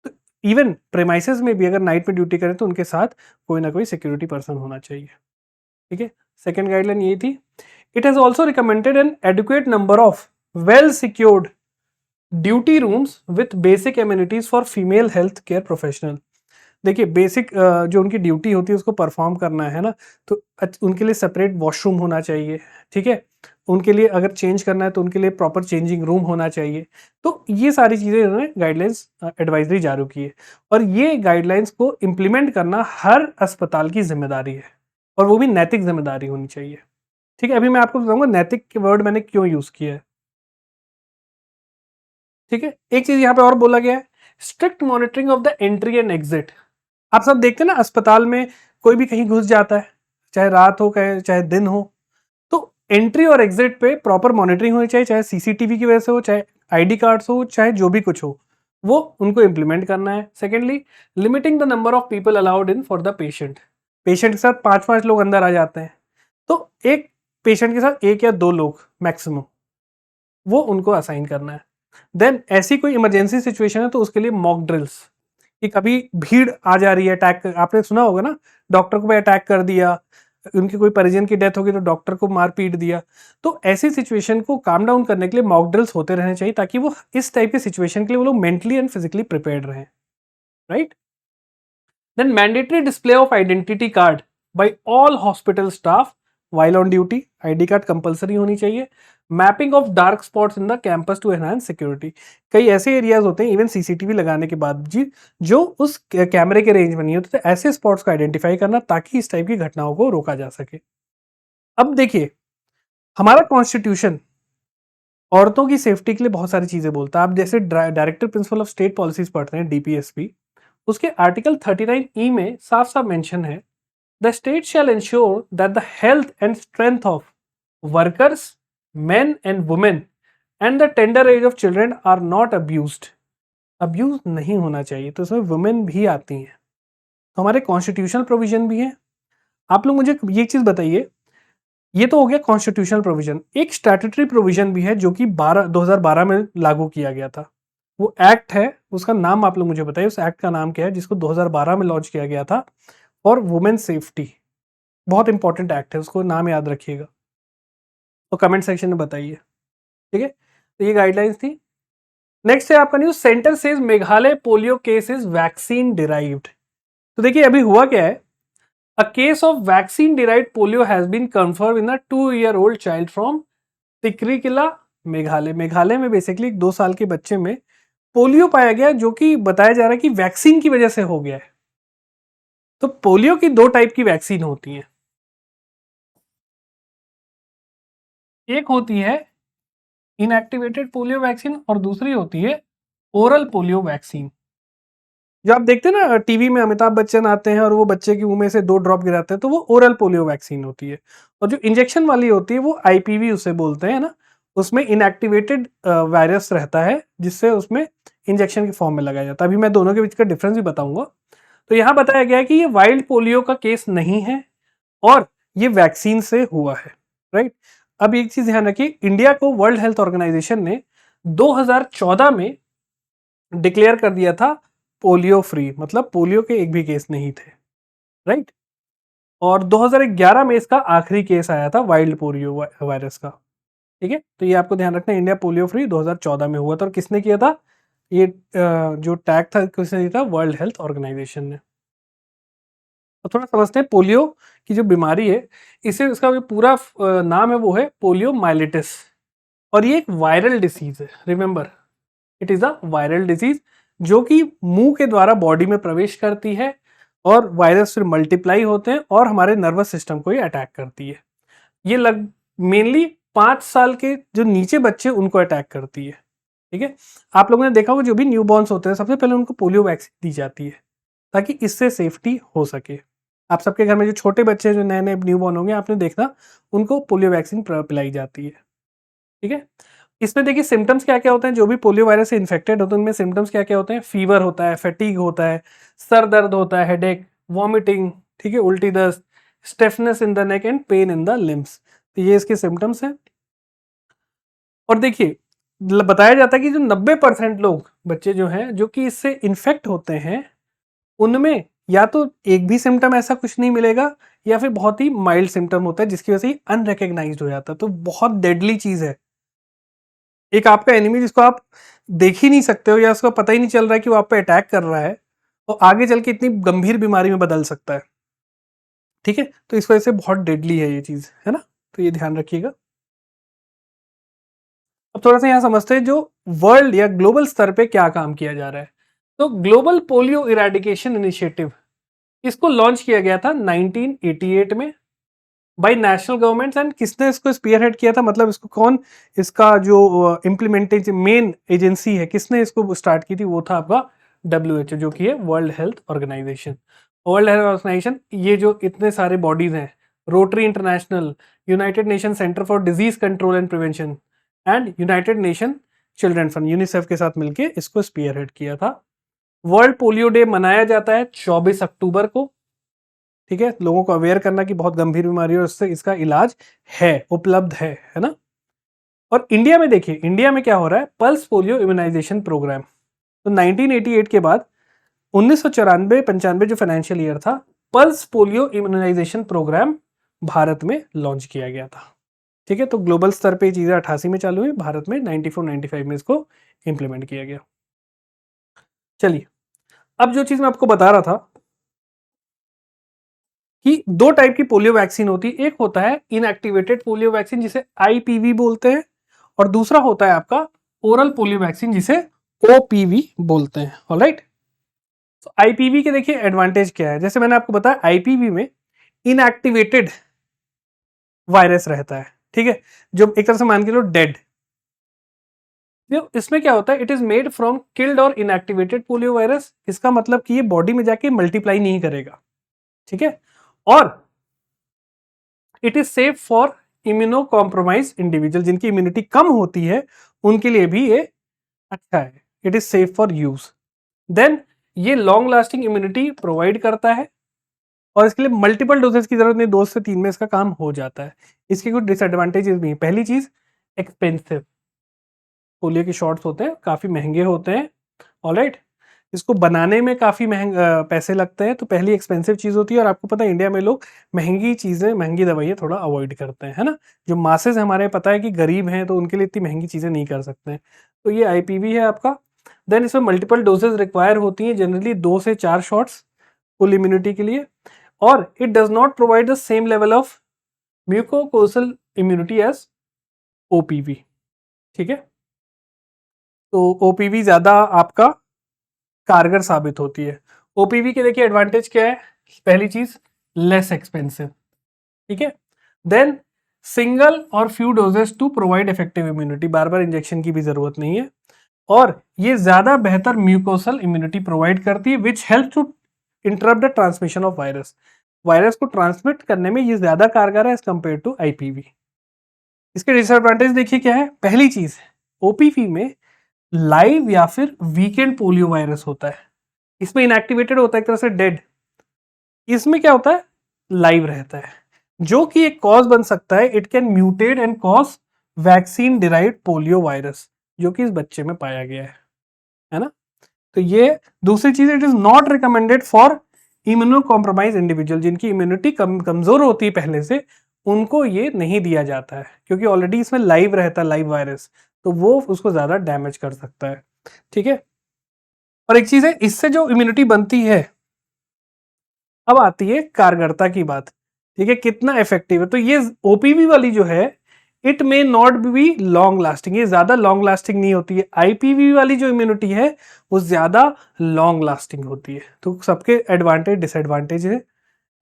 तो इवन प्रेमाइसेस में भी अगर नाइट में ड्यूटी करें तो उनके साथ कोई ना कोई सिक्योरिटी पर्सन होना चाहिए, ठीक है। सेकेंड गाइडलाइन ये थी। It has also recommended an adequate number of well secured duty rooms with basic amenities for female health care professional. देखिए बेसिक जो उनकी ड्यूटी होती है उसको परफॉर्म करना है ना, तो उनके लिए सेपरेट वॉशरूम होना चाहिए, ठीक है। उनके लिए अगर चेंज करना है तो उनके लिए प्रॉपर चेंजिंग रूम होना चाहिए। तो ये सारी चीज़ें उन्होंने गाइडलाइंस एडवाइजरी जारी की है और ये गाइडलाइंस को इम्प्लीमेंट करना हर अस्पताल की जिम्मेदारी है और वो भी नैतिक जिम्मेदारी होनी चाहिए, ठीक है। अभी मैं आपको बताऊंगा नैतिक के वर्ड मैंने क्यों यूज़ किया है, ठीक है। एक चीज यहाँ पे और बोला गया है, strict monitoring of the entry and exit. आप सब देखते हैं ना अस्पताल में कोई भी कहीं घुस जाता है, चाहे रात हो चाहे दिन हो, तो एंट्री और एग्जिट पे प्रॉपर मॉनिटरिंग होनी चाहिए, चाहे सीसीटीवी की वजह से हो, चाहे आईडी कार्ड्स हो, चाहे जो भी कुछ हो, वो उनको इम्प्लीमेंट करना है। Secondly limiting the number of people allowed in for the patient. Patient के साथ 5-5 लोग अंदर आ जाते हैं, तो एक पेशेंट के साथ 1 या 2 लोग मैक्सिमम, वो उनको असाइन करना है। देन ऐसी कोई इमरजेंसी सिचुएशन है तो उसके लिए मॉक ड्रिल्स, कि कभी भीड़ आ जा रही है, अटैक, आपने सुना होगा ना, डॉक्टर को भी अटैक कर दिया, उनकी कोई परिजन की डेथ होगी तो डॉक्टर को मार पीट दिया। तो ऐसी सिचुएशन को काम डाउन करने के लिए मॉक ड्रिल्स होते रहने चाहिए ताकि वो इस टाइप की सिचुएशन के लिए वो लोग मेंटली एंड फिजिकली प्रिपेयर्ड रहें, right. Then mandatory display of identity card by all hospital staff while on duty. ID card compulsory होनी चाहिए। Mapping of dark spots in the campus to enhance security. कई ऐसे एरियाज होते हैं इवन सीसीटीवी लगाने के बाद जी जो उस कैमरे के रेंज में नहीं होते, तो ऐसे स्पॉट्स को आइडेंटिफाई करना ताकि इस टाइप की घटनाओं को रोका जा सके। अब देखिए हमारा कॉन्स्टिट्यूशन औरतों की सेफ्टी के लिए बहुत सारी चीजें बोलता है। आप जैसे director principle of state policies पढ़ते हैं, डीपीएसपी, उसके आर्टिकल 39E में साफ साफ मेंशन है the state shall ensure that the health and strength of workers, men and women and the tender age of children are not abused. Abuse नहीं होना चाहिए, तो इसमें वुमेन भी आती हैं। तो हमारे कॉन्स्टिट्यूशनल प्रोविजन भी है। आप लोग मुझे ये चीज बताइए, ये तो हो गया कॉन्स्टिट्यूशनल प्रोविजन। एक स्टैट्यूटरी प्रोविजन भी है जो कि 2012 में लागू किया गया था। वो एक्ट है, उसका नाम आप लोग मुझे बताइए, उस एक्ट का नाम क्या है जिसको 2012 में लॉन्च किया गया था फॉर वुमेन सेफ्टी। बहुत इंपॉर्टेंट एक्ट है, उसको नाम याद रखिएगा, तो कमेंट सेक्शन में बताइए। ठीक है, तो ये गाइडलाइंस थी। नेक्स्ट है आपका news, centre says Meghalaya polio case is vaccine derived. तो देखिए अभी हुआ क्या है, a case of vaccine derived polio has been confirm in a 2-year-old child from Tikrikilla, Meghalaya. Meghalaya में बेसिकली 2 साल के बच्चे में पोलियो पाया गया, जो कि बताया जा रहा है कि वैक्सीन की वजह से हो गया है। तो पोलियो की 2 टाइप की वैक्सीन होती हैं, एक होती है इनएक्टिवेटेड पोलियो वैक्सीन और दूसरी होती है ओरल पोलियो वैक्सीन। जो आप देखते हैं ना टीवी में अमिताभ बच्चन आते हैं और वो बच्चे की मुंह में से 2 ड्रॉप गिराते हैं, तो वो ओरल पोलियो वैक्सीन होती है। और जो इंजेक्शन वाली होती है वो आईपीवी उसे बोलते हैं ना, उसमें इनएक्टिवेटेड वायरस रहता है जिससे उसमें इंजेक्शन के फॉर्म में लगाया जाता है। अभी मैं दोनों के बीच का डिफरेंस भी बताऊंगा। तो यहाँ बताया गया है कि ये वाइल्ड पोलियो का केस नहीं है और ये वैक्सीन से हुआ है, राइट। अब एक चीज ध्यान रखिए, इंडिया को वर्ल्ड हेल्थ ऑर्गेनाइजेशन ने 2014 में डिक्लेयर कर दिया था पोलियो फ्री, मतलब पोलियो के एक भी केस नहीं थे, राइट। और 2011 में इसका आखिरी केस आया था वाइल्ड पोलियो वायरस का। ठीक है, तो ये आपको ध्यान रखना, इंडिया पोलियो फ्री 2014 में हुआ था। और किसने किया था ये जो टैग था, किसने दिया था, वर्ल्ड हेल्थ ऑर्गेनाइजेशन ने। तो थोड़ा समझते हैं पोलियो की जो बीमारी है, इसे इसका जो पूरा नाम है वो है पोलियो माइलिटिस, और ये एक वायरल डिसीज है। Remember, it is a viral disease जो कि मुंह के द्वारा बॉडी में प्रवेश करती है और वायरस फिर मल्टीप्लाई होते हैं और हमारे नर्वस सिस्टम को ये अटैक करती है। ये लग मेनली 5 साल के जो नीचे बच्चे उनको अटैक करती है। ठीक है, आप लोगों ने देखा होगा जो भी न्यूबॉर्न्स होते हैं सबसे पहले उनको पोलियो वैक्सीन दी जाती है ताकि इससे सेफ्टी हो सके। आप सबके घर में जो छोटे बच्चे जो नए नए न्यूबॉर्न होंगे, आपने देखना उनको पोलियो वैक्सीन पिलाई जाती है। ठीक है, इसमें देखिए सिम्टम्स क्या क्या होते हैं, जो भी पोलियो वायरस से इन्फेक्टेड होते हैं उनमें सिम्टम्स क्या क्या होते हैं, फीवर होता है, फैटीग होता है, सर दर्द होता है, हेडेक, वॉमिटिंग, ठीक है, उल्टी दस्त, stiffness in the neck and pain in the limbs. तो ये इसके सिम्टम्स हैं। और देखिए बताया जाता है कि जो 90% लोग बच्चे जो हैं जो कि इससे इन्फेक्ट होते हैं, उनमें या तो एक भी सिम्टम ऐसा कुछ नहीं मिलेगा या फिर बहुत ही माइल्ड सिम्टम होता है जिसकी वजह से अनरिकग्नाइज्ड हो जाता है। तो बहुत डेडली चीज है। एक आपका एनिमी जिसको आप देख ही नहीं सकते हो या उसको पता ही नहीं चल रहा है कि वो आप पे अटैक कर रहा है, तो आगे चल के इतनी गंभीर बीमारी में बदल सकता है। ठीक है, तो इस वजह से बहुत डेडली है ये चीज, है ना, तो ये ध्यान रखिएगा। अब थोड़ा सा यहाँ समझते हैं जो वर्ल्ड या ग्लोबल स्तर पे क्या काम किया जा रहा है। तो ग्लोबल पोलियो इरेडिकेशन इनिशिएटिव, इसको लॉन्च किया गया था 1988 में बाई नेशनल गवर्नमेंट्स। एंड किसने इसको स्पीयरहेड किया था, मतलब इसको कौन, इसका जो इम्प्लीमेंटेशन मेन एजेंसी है, किसने इसको स्टार्ट की थी, वो था आपका WHO, जो कि है world health organisation. World health organisation, ये जो इतने सारे बॉडीज हैं, Rotary International, United Nation Center for Disease Control and Prevention and United Nation Children Fund, UNICEF के साथ मिलकर इसको स्पीयरहेड किया था। वर्ल्ड पोलियो डे मनाया जाता है 24 अक्टूबर को। ठीक है, लोगों को अवेयर करना कि बहुत गंभीर बीमारी है और इससे इसका इलाज है, उपलब्ध है ना। और इंडिया में देखिए, इंडिया में क्या हो रहा है, पल्स पोलियो इम्यूनाइजेशन प्रोग्राम। तो 1988 के बाद 1994-95 जो फाइनेंशियल ईयर था, pulse polio immunisation programme Bharat में लॉन्च किया गया था। ठीक है, तो ग्लोबल स्तर पे चीजें 88 में चालू हुई, भारत में 94-95 में इसको इंप्लीमेंट किया गया। चलिए, अब जो चीज मैं आपको बता रहा था कि 2 टाइप की पोलियो वैक्सीन होती है, एक होता है इनएक्टिवेटेड पोलियो वैक्सीन जिसे आईपीवी बोलते हैं, और दूसरा होता है आपका ओरल पोलियो वैक्सीन जिसे ओपीवी बोलते हैं। ऑलराइट, तो आईपीवी के देखिए एडवांटेज क्या है, जैसे मैंने आपको बताया आईपीवी में इनएक्टिवेटेड वायरस रहता है। ठीक है, जो एक तरह से मान के लो डेड। इसमें क्या होता है, it is made from killed और इनएक्टिवेटेड पोलियो वायरस। इसका मतलब कि ये बॉडी में जाके मल्टीप्लाई नहीं करेगा। ठीक है, और it is safe for immuno compromise individual, जिनकी इम्यूनिटी कम होती है उनके लिए भी ये अच्छा है, it is safe for use. Then ये लॉन्ग लास्टिंग इम्यूनिटी प्रोवाइड करता है और इसके लिए मल्टीपल डोजेस की जरूरत नहीं, 2 से 3 में इसका काम हो जाता है। इसके कुछ डिसएडवांटेजेस भी हैं। पहली चीज, एक्सपेंसिव। पोलियो के शॉट्स होते हैं, काफी महंगे होते हैं, ऑलराइट। इसको बनाने में काफी पैसे लगते हैं, तो पहली एक्सपेंसिव चीज होती है। और आपको पता है इंडिया में लोग महंगी चीजें, महंगी दवाइयाँ थोड़ा अवॉइड करते हैं, है ना। जो मासेस हमारे पता है कि गरीब हैं, तो उनके लिए इतनी महंगी चीजें नहीं कर सकते हैं। तो ये आईपीवी है आपका। देन इसमें मल्टीपल डोजेज रिक्वायर होती हैं, जनरली 2 से 4 शॉट्स फुल इम्यूनिटी के लिए। और it does not provide the same level of mucosal immunity as OPV, ठीक है। तो ओपीवी ज्यादा आपका कारगर साबित होती है। ओपीवी के देखिए एडवांटेज क्या है, पहली चीज लेस एक्सपेंसिव, ठीक है। देन सिंगल और few doses to provide effective immunity, बार बार इंजेक्शन की भी जरूरत नहीं है। और ये ज्यादा बेहतर म्यूकोसल इम्यूनिटी प्रोवाइड करती है, which help to interrupt the transmission of virus. Virus को ट्रांसमिट करने में ये ज्यादा कारगर है एज कंपेयर टू आईपीवी। इसके डिसएडवांटेज देखिए क्या है। पहली चीज, ओपीवी में लाइव या फिर वीकेंड पोलियो वायरस होता है, इसमें इनएक्टिवेटेड होता है, एक तरह से डेड। इसमें क्या होता है, लाइव रहता है, जो कि एक कॉज बन सकता है। It can mutate and cause vaccine derived polio virus, जो कि इस बच्चे में पाया गया है ना। तो ये दूसरी चीज, it is not recommended for immuno compromise individual, जिनकी इम्यूनिटी कमजोर होती है पहले से, उनको ये नहीं दिया जाता है, क्योंकि ऑलरेडी इसमें लाइव रहता है, लाइव वायरस, तो वो उसको ज्यादा डैमेज कर सकता है, ठीक है। और एक चीज है, इससे जो इम्यूनिटी बनती है, अब आती है कारगरता की बात, ठीक है, कितना इफेक्टिव है। तो ये ओपीवी वाली जो है, it may not be long lasting, ये ज्यादा लॉन्ग लास्टिंग नहीं होती है। आईपीवी वाली जो इम्यूनिटी है वो ज्यादा लॉन्ग लास्टिंग होती है। तो सबके एडवांटेज डिसएडवांटेज है,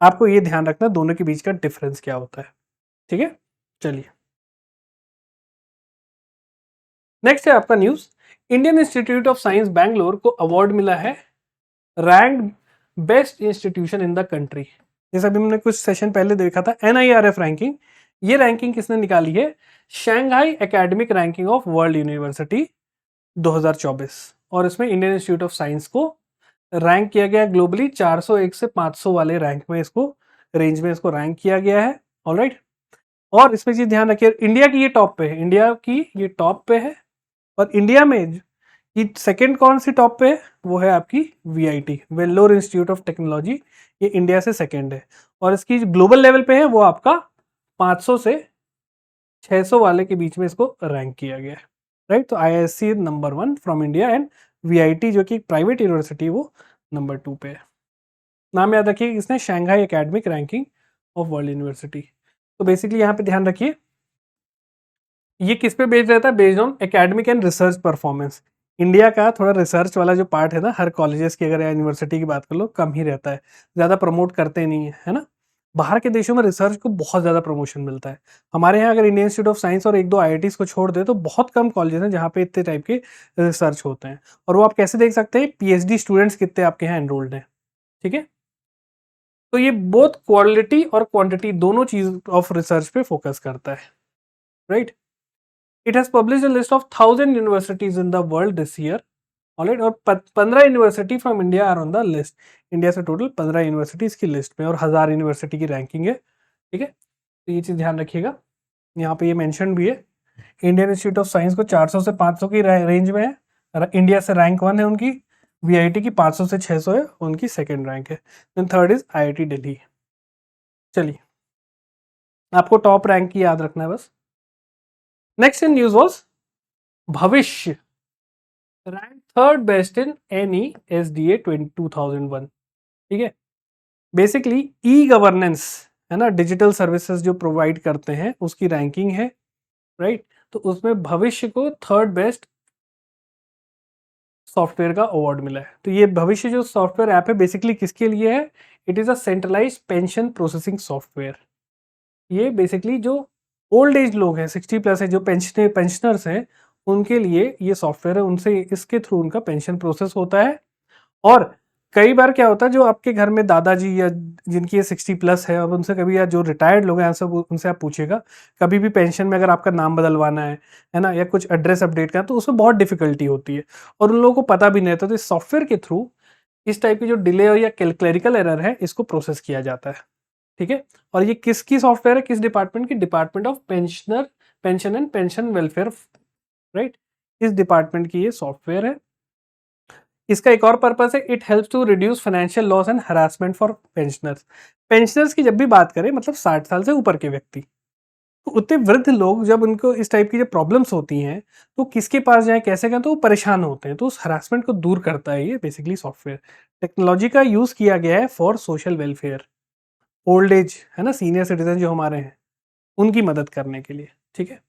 आपको ये ध्यान रखना दोनों के बीच का डिफरेंस क्या होता है, ठीक है। चलिए नेक्स्ट है आपका news. Indian institute of science Bangalore को अवार्ड मिला है ranked best institution in the country. जैसे अभी हमने कुछ सेशन पहले देखा था एनआईआरएफ रैंकिंग, ये रैंकिंग किसने निकाली है, Shanghai academic ranking of world university 2024। और इसमें इंडियन इंस्टीट्यूट ऑफ साइंस को रैंक किया गया ग्लोबली 401 से 500 वाले रैंक में, इसको रेंज में इसको रैंक किया गया है, ऑलराइट। और इसमें चीज ध्यान रखिए, इंडिया की ये टॉप पे है, इंडिया की ये टॉप पे है। और इंडिया में ये सेकंड कौन सी टॉप पे है, वो है आपकी VIT, Vellore institute of technology, ये इंडिया से सेकंड है। और इसकी ग्लोबल लेवल पे है वो आपका 500 से 600 वाले के बीच में इसको रैंक किया गया है, राइट। तो IISc number 1 from India and VIT जो कि प्राइवेट यूनिवर्सिटी वो नंबर 2 पे है। नाम याद रखिए इसने, Shanghai academic ranking of world university. तो बेसिकली यहाँ पे ध्यान रखिए, ये किस पे बेस्ड रहता है, based on academic and research performance. India का थोड़ा रिसर्च वाला जो पार्ट है ना, हर कॉलेजेस की अगर यूनिवर्सिटी की बात कर लो, कम ही रहता है, ज़्यादा प्रमोट करते नहीं है ना। बाहर के देशों में रिसर्च को बहुत ज़्यादा प्रमोशन मिलता है। हमारे यहाँ अगर इंडियन इंस्टीट्यूट ऑफ साइंस और 1-2 आईआईटीज को छोड़ दे तो बहुत कम कॉलेजेस हैं जहाँ पे इतने टाइप के रिसर्च होते हैं। और वो आप कैसे देख सकते हैं, पीएचडी स्टूडेंट्स कितने आपके यहाँ एनरोल्ड हैं, ठीक है। तो ये बोथ क्वालिटी और क्वांटिटी दोनों चीज ऑफ रिसर्च पे फोकस करता है, right. It has published a list of 1000 universities in the world this year, alright. और 15 university from India are on the list. India से टोटल 15 यूनिवर्सिटीज की लिस्ट में, और 1000 यूनिवर्सिटी की रैंकिंग है, ठीक है। तो ये चीज ध्यान रखिएगा, यहाँ पे ये मेंशन भी है। इंडियन इंस्टीट्यूट ऑफ साइंस को 400 से 500 की रेंज में है, इंडिया से रैंक 1 है उनकी, वीआईटी की 500 से 600 है, उनकी सेकेंड रैंक है। Then third is IIT Delhi. चलिए आपको टॉप रैंक की याद रखना है बस। Next in news was Bhavishya rank third best in any SDA 2001, ठीक है। बेसिकली ई गवर्नेंस है ना, डिजिटल सर्विसेज जो प्रोवाइड करते हैं उसकी रैंकिंग है, राइट। तो उसमें भविष्य को थर्ड बेस्ट सॉफ्टवेयर का अवार्ड मिला है। तो ये भविष्य जो सॉफ्टवेयर ऐप है बेसिकली किसके लिए है, it is a centralised pension processing software. ये बेसिकली जो ओल्ड एज लोग हैं, 60+ है, जो पेंशनर्स हैं, उनके लिए ये सॉफ्टवेयर है, उनसे इसके थ्रू उनका पेंशन प्रोसेस होता है। और कई बार क्या होता है, जो आपके घर में दादाजी या जिनकी ये 60 प्लस है, अब उनसे कभी, या जो रिटायर्ड लोग हैं उनसे आप पूछिएगा, कभी भी पेंशन में अगर आपका नाम बदलवाना है ना, या कुछ एड्रेस अपडेट करना, तो उसमें बहुत डिफिकल्टी होती है और उन लोगों को पता भी नहीं रहता। तो इस सॉफ्टवेयर के थ्रू इस टाइप की जो डिले या क्लरिकल एरर है, इसको प्रोसेस किया जाता है। ठीक है, और ये किसकी सॉफ्टवेयर है, किस डिपार्टमेंट की? Department of pension and pension welfare, right, इस डिपार्टमेंट की ये सॉफ्टवेयर है। इसका एक और पर्पस है, it helps to reduce financial loss and harassment for pensioners. Pensioners की जब भी बात करें, मतलब 60 साल से ऊपर के व्यक्ति, तो उतने वृद्ध लोग जब उनको इस टाइप की जब प्रॉब्लम्स होती हैं, तो किसके पास जाएं, कैसे करें, तो वो परेशान होते हैं। तो उस हरासमेंट को दूर करता है ये बेसिकली सॉफ्टवेयर। टेक्नोलॉजी का यूज किया गया है for social welfare, old age है ना, सीनियर सिटीजन जो हमारे हैं, उनकी मदद करने के लिए। ठीक है,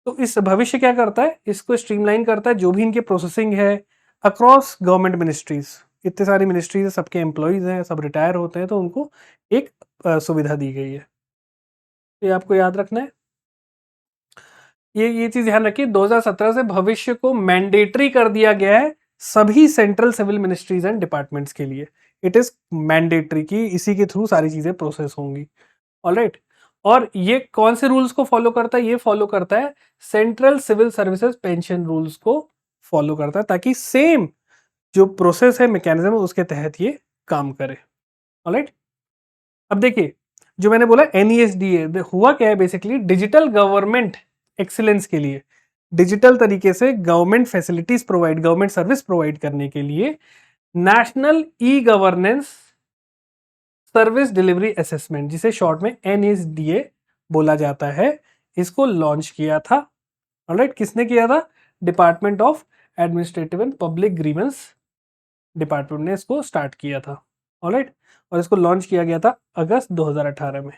तो इस भविष्य क्या करता है, इसको स्ट्रीमलाइन करता है, जो भी इनके प्रोसेसिंग है अक्रॉस गवर्नमेंट मिनिस्ट्रीज, इतने सारी मिनिस्ट्रीज है, सबके एम्प्लॉयज हैं, सब रिटायर होते हैं, तो उनको एक सुविधा दी गई है। ये आपको याद रखना है। ये चीज ध्यान रखिए, 2017 से भविष्य को मैंडेटरी कर दिया गया है सभी central civil ministries and departments के लिए। इट इज मैंडेटरी कि इसी के थ्रू सारी चीजें प्रोसेस होंगी। ऑलराइट, और ये कौन से रूल्स को फॉलो करता है? ये फॉलो करता है central civil services pension rules को फॉलो करता है, ताकि सेम जो प्रोसेस है, मैकेनिज्म है, उसके तहत ये काम करे। ऑलराइट, अब देखिए, जो मैंने बोला NESDA हुआ क्या है, बेसिकली डिजिटल गवर्नमेंट एक्सीलेंस के लिए, डिजिटल तरीके से government facilities provide, government service provide करने के लिए national e governance service delivery assessment, जिसे शॉर्ट में NESDA बोला जाता है, इसको लॉन्च किया था। ऑलराइट, किसने किया था? Department of administrative and public grievance department ने इसको स्टार्ट किया था। ऑलराइट, और इसको लॉन्च किया गया था अगस्त 2018 में।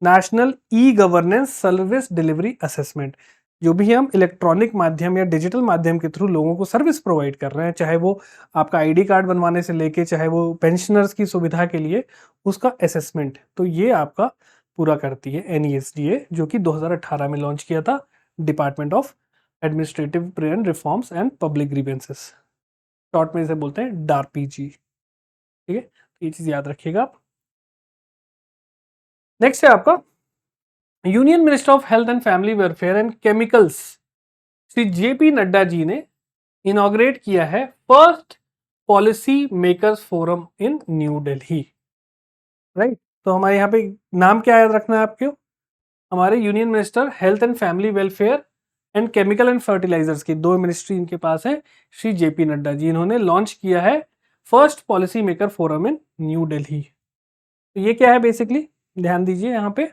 National e governance service delivery assessment, जो भी हम इलेक्ट्रॉनिक माध्यम या डिजिटल माध्यम के थ्रू लोगों को सर्विस प्रोवाइड कर रहे हैं, चाहे वो आपका आईडी कार्ड बनवाने से लेके, चाहे वो पेंशनर्स की सुविधा के लिए, उसका असेसमेंट, तो ये आपका पूरा करती है NESDA, जो कि 2018 में लॉन्च किया था, department of administrative reforms and public grievances, short में इसे बोलते हैं DARPG। ठीक है, ये चीज याद रखिएगा आप। नेक्स्ट है आपका union minister of health and family welfare and chemicals, Shri JP Nadda ji ने इनॉग्रेट किया है first policy makers forum in New Delhi. Right, तो हमारे यहाँ पे नाम क्या याद रखना है आपको? हमारे union minister health and family welfare and chemical and fertilisers की 2 मिनिस्ट्री इनके पास है, श्री JP नड्डा जी, इन्होंने लॉन्च किया है first policy maker forum in New Delhi. तो ये क्या है बेसिकली, ध्यान दीजिए यहाँ पे।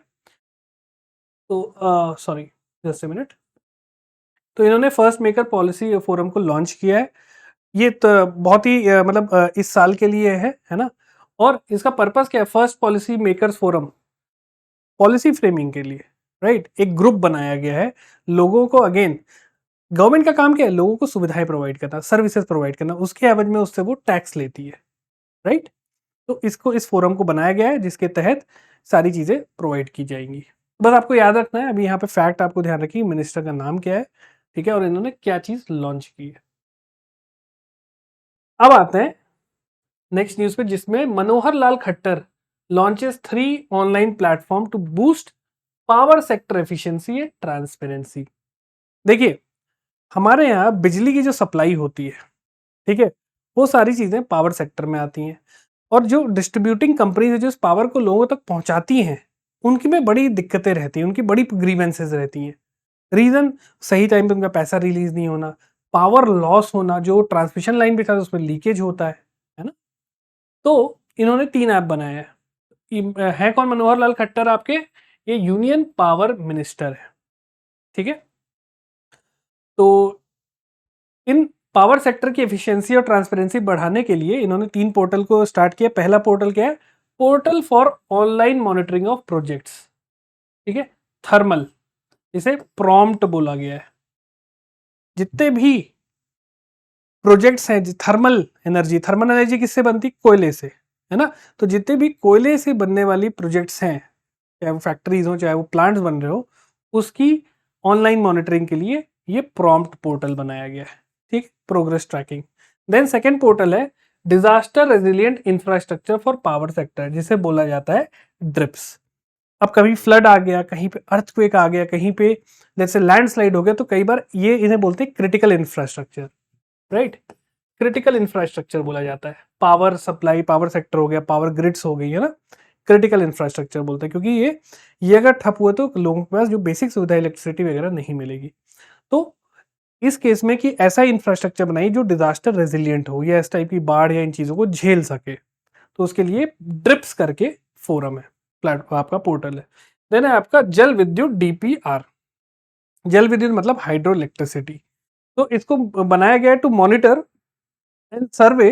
तो सॉरी, जस्ट ए मिनट। तो इन्होंने फर्स्ट मेकर पॉलिसी फोरम को लॉन्च किया है। ये तो बहुत ही मतलब इस साल के लिए है ना, और इसका पर्पस क्या है? First policy makers forum, policy framing के लिए, राइट, एक ग्रुप बनाया गया है लोगों को। अगेन, गवर्नमेंट का काम क्या है? लोगों को सुविधाएं प्रोवाइड करना, सर्विसेज प्रोवाइड करना, उसके एवज में उससे वो टैक्स लेती है, राइट। तो इसको, इस फोरम को बनाया गया है जिसके तहत सारी चीजें प्रोवाइड की जाएंगी। बस आपको याद रखना है, अभी यहाँ पे फैक्ट आपको ध्यान रखिए, मिनिस्टर का नाम क्या है, ठीक है, और इन्होंने क्या चीज लॉन्च की है। अब आते हैं नेक्स्ट न्यूज पे, जिसमें Manohar Lal Khattar launches 3 online platform to boost power sector efficiency and transparency. देखिए, हमारे यहाँ बिजली की जो सप्लाई होती है, ठीक है, वो सारी चीजें पावर सेक्टर में आती हैं, और जो डिस्ट्रीब्यूटिंग कंपनीज है जो इस पावर को लोगों तक पहुंचाती हैं, उनकी में बड़ी दिक्कतें रहती हैं, उनकी बड़ी ग्रीवेंसेस रहती हैं। रीजन, सही टाइम पे उनका पैसा रिलीज नहीं होना, पावर लॉस होना, जो ट्रांसमिशन लाइन भी था उसमें लीकेज होता है ना। तो इन्होंने 3 ऐप बनाए हैं। है कौन मनोहर लाल खट्टर? आपके ये यूनियन पावर मिनिस्टर है, ठीक है। तो इन पावर सेक्टर की एफिशिएंसी और ट्रांसपेरेंसी बढ़ाने के लिए इन्होंने 3 पोर्टल को स्टार्ट किया। पहला पोर्टल क्या है? Portal for online monitoring of projects, ठीक है, थर्मल, इसे प्रॉम्प्ट बोला गया है। जितने भी प्रोजेक्ट्स हैं, थर्मल एनर्जी किससे बनती? कोयले से, है ना। तो जितने भी कोयले से बनने वाली प्रोजेक्ट्स हैं, चाहे वो फैक्ट्रीज हो, चाहे वो प्लांट्स बन रहे हो, उसकी ऑनलाइन मॉनिटरिंग के लिए ये प्रॉम्प्ट पोर्टल बनाया गया है, ठीक, progress tracking. Then second portal है disaster resilient infrastructure for power sector, जिसे बोला जाता है ड्रिप्स। अब कभी फ्लड आ गया, कहीं पे अर्थक्वेक आ गया, कहीं पे जैसे लैंडस्लाइड हो गया, तो कई बार ये इन्हें बोलते हैं critical infrastructure, right. Critical infrastructure बोला जाता है। पावर सप्लाई, पावर सेक्टर हो गया, पावर ग्रिड्स हो गई, है ना, क्रिटिकल इंफ्रास्ट्रक्चर बोलते हैं, क्योंकि ये अगर ठप हुआ तो लोगों के पास जो बेसिक सुविधा इलेक्ट्रिसिटी वगैरह नहीं मिलेगी। तो इस केस में कि ऐसा इंफ्रास्ट्रक्चर बनाई जो डिजास्टर रेजिलियंट हो, या इस टाइप की बाढ़ या इन चीजों को झेल सके, तो उसके लिए ड्रिप्स करके फोरम है, प्लेटफॉर्म आपका पोर्टल है। देन है आपका जल विद्युत डीपीआर। जल विद्युत मतलब हाइड्रो इलेक्ट्रिसिटी। तो इसको बनाया गया है to monitor and survey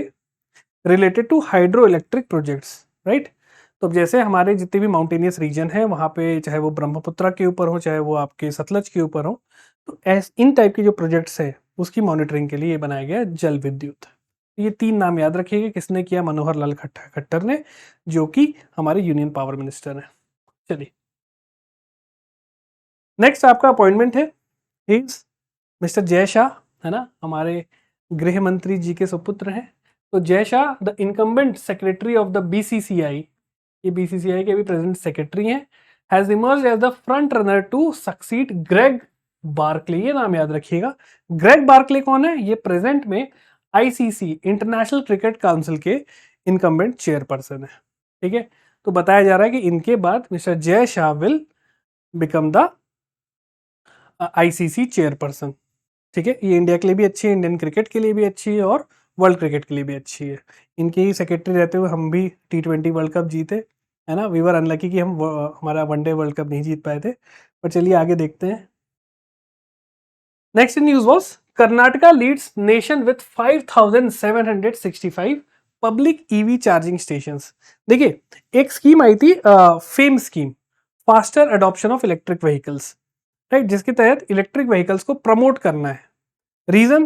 related to hydro electric projects, right. तो जैसे हमारे जितने भी माउंटेनियस रीजन है वहाँ पे, चाहे वो ब्रह्मपुत्रा के ऊपर हो, चाहे वो आपके सतलज के ऊपर हो, तो इन टाइप के जो प्रोजेक्ट्स है उसकी मॉनिटरिंग के लिए ये बनाया गया है जल विद्युत। ये 3 नाम याद रखिएगा, किसने किया? मनोहर लाल खट्टर ने, जो कि हमारे यूनियन पावर मिनिस्टर हैं। चलिए, नेक्स्ट आपका अपॉइंटमेंट है इज मिस्टर जय शाह, है ना, हमारे गृह मंत्री जी के सुपुत्र हैं। तो Jay Shah, the incumbent secretary of the BCCI, ये बीसीसीआई के भी प्रेजेंट सेक्रेटरी हैं, has emerged as the front runner to succeed Greg Barclay. ये नाम याद रखिएगा। ग्रेग बार्कले कौन है? ये प्रेजेंट में आईसीसी, इंटरनेशनल क्रिकेट काउंसिल के इनकम्बेंट चेयरपर्सन है, ठीक है। तो बताया जा रहा है कि इनके बाद mister Jay Shah will become the ICC chairperson, ठीक है। ये इंडिया के लिए भी अच्छी है, इंडियन क्रिकेट के लिए भी अच्छी है, और वर्ल्ड क्रिकेट के लिए भी अच्छी है। इनके ही सेक्रेटरी रहते हुए हम भी T20 वर्ल्ड कप जीते, है ना। वी वर अनलकी कि हम हमारा वनडे वर्ल्ड कप नहीं जीत पाए थे, पर चलिए आगे देखते हैं। Next news was Karnataka leads nation with 5,765 public EV charging stations. देखिए, एक स्कीम आई थी, FAME scheme, faster adoption of electric vehicles, right, जिसके तहत इलेक्ट्रिक व्हीकल्स को प्रमोट करना है। रीजन,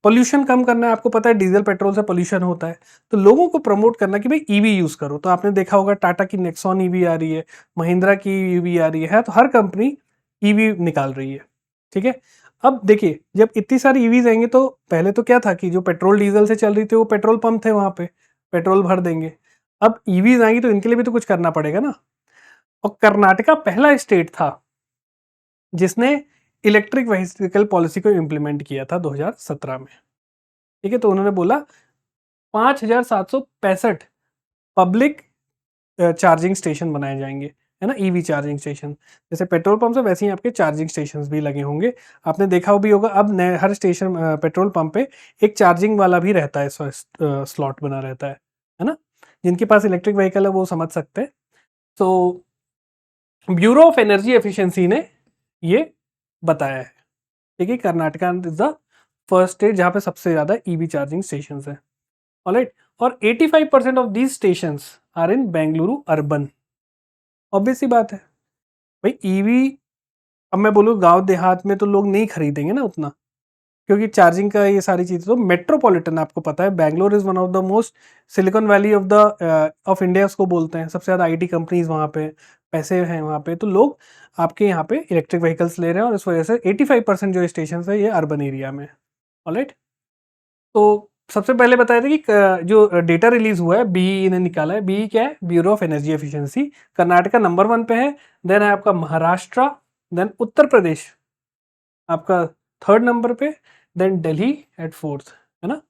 पोल्यूशन कम करना है। आपको पता है डीजल पेट्रोल से पोल्यूशन होता है, तो लोगों को प्रमोट करना कि भाई ईवी यूज करो। तो आपने देखा होगा टाटा की नेक्सॉन ईवी आ रही है, महिंद्रा की ईवी आ रही है, तो हर कंपनी ईवी निकाल रही है, ठीक है। अब देखिए, जब इतनी सारी ईवीज आएंगे, तो पहले तो क्या था कि जो पेट्रोल डीजल से चल रही थी वो पेट्रोल पंप थे, वहां पे पेट्रोल भर देंगे। अब ईवीज आएंगी तो इनके लिए भी तो कुछ करना पड़ेगा ना। और कर्नाटका पहला स्टेट था जिसने इलेक्ट्रिक व्हीकल पॉलिसी को इम्प्लीमेंट किया था 2017 में, ठीक है। तो उन्होंने बोला 5,765 पब्लिक चार्जिंग स्टेशन बनाए जाएंगे, है ना, ईवी चार्जिंग स्टेशन। जैसे पेट्रोल पंप है वैसे ही आपके चार्जिंग स्टेशन भी लगे होंगे। आपने देखा भी होगा अब नए हर स्टेशन पेट्रोल पंप पे एक चार्जिंग वाला भी रहता है, स्लॉट बना रहता है ना। जिनके पास इलेक्ट्रिक व्हीकल है वो समझ सकते हैं। तो ब्यूरो ऑफ एनर्जी एफिशिएंसी ने ये बताया है, ठीक है। Karnataka is the first state जहां पे सबसे ज्यादा ईवी चार्जिंग स्टेशन है, ऑलराइट। और 85% of these stations are in Bengaluru urban. Obvious सी बात है भाई, ईवी, अब मैं बोलूँ गांव देहात में तो लोग नहीं खरीदेंगे ना उतना, क्योंकि चार्जिंग का ये सारी चीजें तो मेट्रोपॉलिटन, आपको पता है Bangalore is one of the most silicon valley of India उसको बोलते हैं। सबसे ज्यादा आईटी कंपनीज वहाँ पे, पैसे हैं वहाँ पे, तो लोग आपके यहाँ पे इलेक्ट्रिक व्हीकल्स ले रहे हैं, और इस वजह से 85% जो स्टेशन है ये अर्बन एरिया में, ऑलराइट। तो सबसे पहले बताया था कि जो डेटा रिलीज हुआ है बीई ने निकाला है। बीई क्या है? Bureau of energy efficiency. Karnataka number 1 पे है, देन है आपका महाराष्ट्र, देन उत्तर प्रदेश आपका 3rd नंबर पे, देन दिल्ली एट 4th, है ना।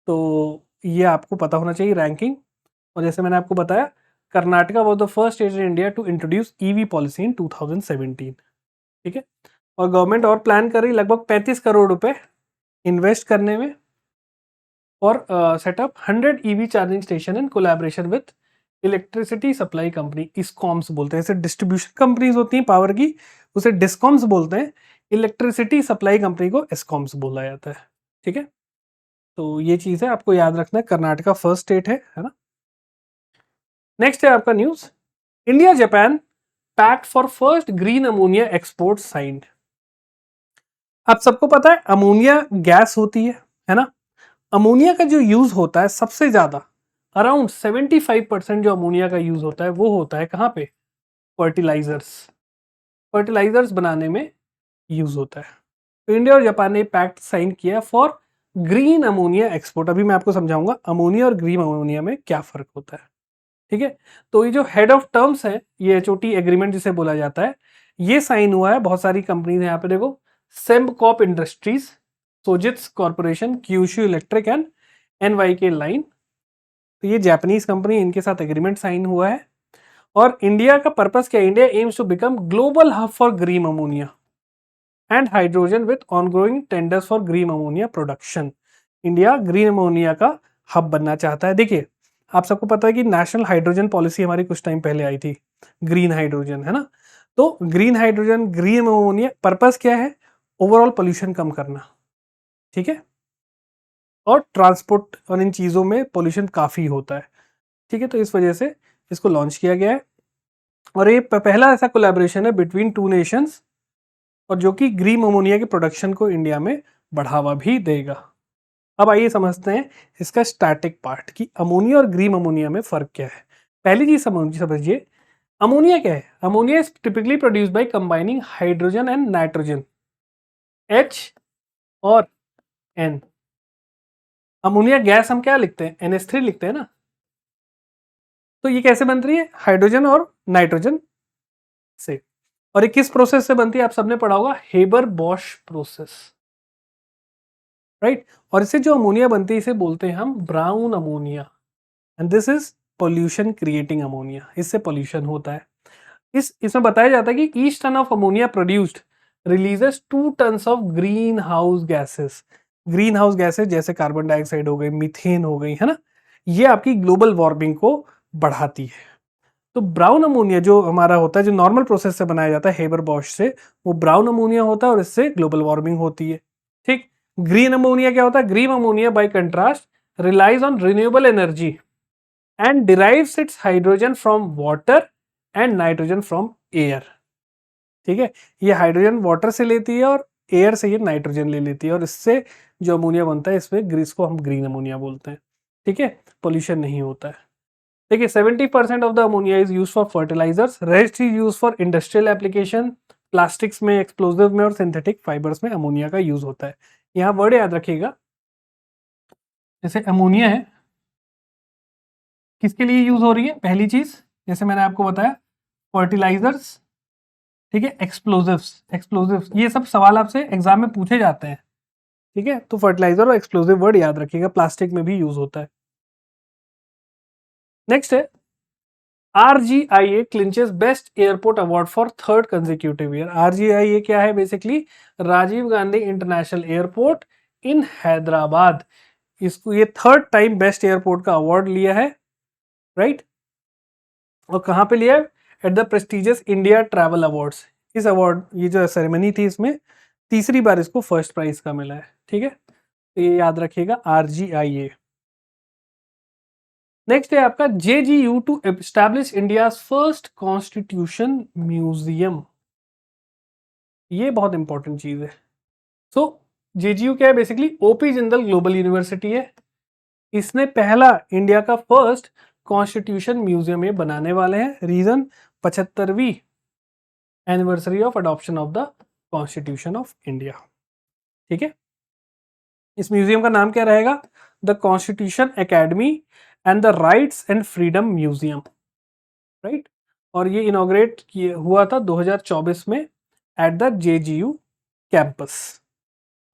तो ये आपको पता होना चाहिए रैंकिंग। और जैसे मैंने आपको बताया, Karnataka was the first state in India to introduce EV policy in 2017, ठीक है। और गवर्नमेंट और प्लान कर रही लगभग 35 करोड़ रुपए इन्वेस्ट करने में, और setup 100 EV charging station in collaboration with electricity supply company, ESCOMs बोलते हैं। जैसे डिस्ट्रीब्यूशन कंपनीज होती हैं पावर की, उसे डिस्कॉम्स बोलते हैं। इलेक्ट्रिसिटी सप्लाई कंपनी को एस्कॉम्स बोला जाता है, ठीक है। तो ये चीज है, आपको याद रखना है। कर्नाटका फर्स्ट स्टेट है ना। नेक्स्ट है आपका news, India Japan pact for first green ammonia export signed. आप सबको पता है अमोनिया गैस होती है ना। अमोनिया का जो यूज होता है सबसे ज्यादा, अराउंड 75% जो अमोनिया का यूज होता है वो होता है कहाँ पे? फर्टिलाइजर्स, फर्टिलाइजर्स बनाने में यूज होता है। तो इंडिया और जापान ने पैक्ट साइन किया फॉर ग्रीन अमोनिया एक्सपोर्ट। अभी मैं आपको समझाऊंगा अमोनिया और ग्रीन अमोनिया में क्या फर्क होता है, ठीक है। तो ये जो हेड ऑफ टर्म्स है, ये एचओटी एग्रीमेंट जिसे बोला जाता है, ये साइन हुआ है बहुत सारी कंपनीज है यहाँ पे देखो, Sembcorp Industries, Sojitz Corporation, Kyushu Electric and NYK Line. तो ये जापानीज कंपनी, इनके साथ एग्रीमेंट साइन हुआ है। और इंडिया का पर्पस क्या है? India aims to become global hub for green ammonia and hydrogen with ongoing tenders for green ammonia production. India green ammonia का हब बनना चाहता है। देखिए, आप सबको पता है कि नेशनल हाइड्रोजन पॉलिसी हमारी कुछ टाइम पहले आई थी, ग्रीन हाइड्रोजन, है ना। तो green hydrogen, green ammonia, purpose क्या है? ओवरऑल पोल्यूशन कम करना, ठीक है। और ट्रांसपोर्ट और इन चीज़ों में पोल्यूशन काफ़ी होता है, ठीक है। तो इस वजह से इसको लॉन्च किया गया है और ये पहला ऐसा कोलैबोरेशन है बिटवीन टू नेशंस, और जो कि ग्रीन अमोनिया के प्रोडक्शन को इंडिया में बढ़ावा भी देगा। अब आइए समझते हैं इसका स्टैटिक पार्ट कि अमोनिया और ग्रीन अमोनिया में फर्क क्या है। पहली चीज समझिए, अमोनिया क्या है? Ammonia is typically produced by combining hydrogen and nitrogen, H और N। अमोनिया गैस हम क्या लिखते हैं? NH3 लिखते हैं ना। तो ये कैसे बन रही है? हाइड्रोजन और नाइट्रोजन से। और ये किस प्रोसेस से बनती है? आप सबने पढ़ा होगा, हेबर बॉश प्रोसेस, राइट। और इससे जो अमोनिया बनती है इसे बोलते हैं हम brown ammonia, and this is pollution creating ammonia. इससे पोल्यूशन होता है। इसमें बताया जाता है कि each ton of ammonia produced releases 2 tons of greenhouse gases. Greenhouse gases जैसे कार्बन डाइऑक्साइड हो गई, मीथेन हो गई, है ना, ये आपकी ग्लोबल वार्मिंग को बढ़ाती है। तो ब्राउन अमोनिया जो हमारा होता है, जो नॉर्मल प्रोसेस से बनाया जाता है हेबर बॉश से, वो ब्राउन अमोनिया होता है और इससे ग्लोबल वार्मिंग होती है, ठीक। ग्रीन अमोनिया क्या होता है? Green ammonia by contrast relies on renewable energy and derives its hydrogen from water and nitrogen from air, ठीक है। ये हाइड्रोजन वाटर से लेती है और एयर से ये नाइट्रोजन ले लेती है, और इससे जो अमोनिया बनता है इसमें ग्रीस को हम ग्रीन अमोनिया बोलते हैं, ठीक है। पोल्यूशन नहीं होता है। देखिए, 70% of the ammonia is use for fertilisers, rest is use for industrial application, plastics में, एक्सप्लोजिव में और सिंथेटिक फाइबर्स में अमोनिया का यूज होता है। यहाँ वर्ड याद रखिएगा, जैसे अमोनिया है, किसके लिए यूज हो रही है? पहली चीज, जैसे मैंने आपको बताया, फर्टिलाइजर्स, ठीक है, एक्सप्लोजिव्स, ये सब सवाल आपसे एग्जाम में पूछे जाते हैं, ठीक है। तो फर्टिलाइजर और एक्सप्लोजिव वर्ड याद रखिएगा, प्लास्टिक में भी यूज होता है। नेक्स्ट है RGIA clinches best airport award for third consecutive year. RGIA क्या है? Basically Rajiv Gandhi international airport in Hyderabad, इसको ये थर्ड टाइम बेस्ट एयरपोर्ट का अवार्ड लिया है, राइट। और कहाँ पे लिया है? At the prestigious India travel awards. इस अवार्ड, ये जो सेरेमनी थी, इसमें तीसरी बार इसको फर्स्ट प्राइज का मिला है, ठीक है। तो ये याद रखिएगा, RGIA। नेक्स्ट है आपका JGU to establish India first constitution museum. ये बहुत इंपॉर्टेंट चीज है। सो JGU क्या है? Basically OP Jindal global university है। इसने पहला इंडिया का फर्स्ट कॉन्स्टिट्यूशन म्यूजियम ये बनाने वाले हैं। रीजन, 75वीं anniversary of adoption of the constitution of India, ठीक है। इस म्यूजियम का नाम क्या रहेगा? The constitution academy and the rights and freedom museum, right. और ये इनॉग्रेट हुआ था 2024 में at the JGU campus,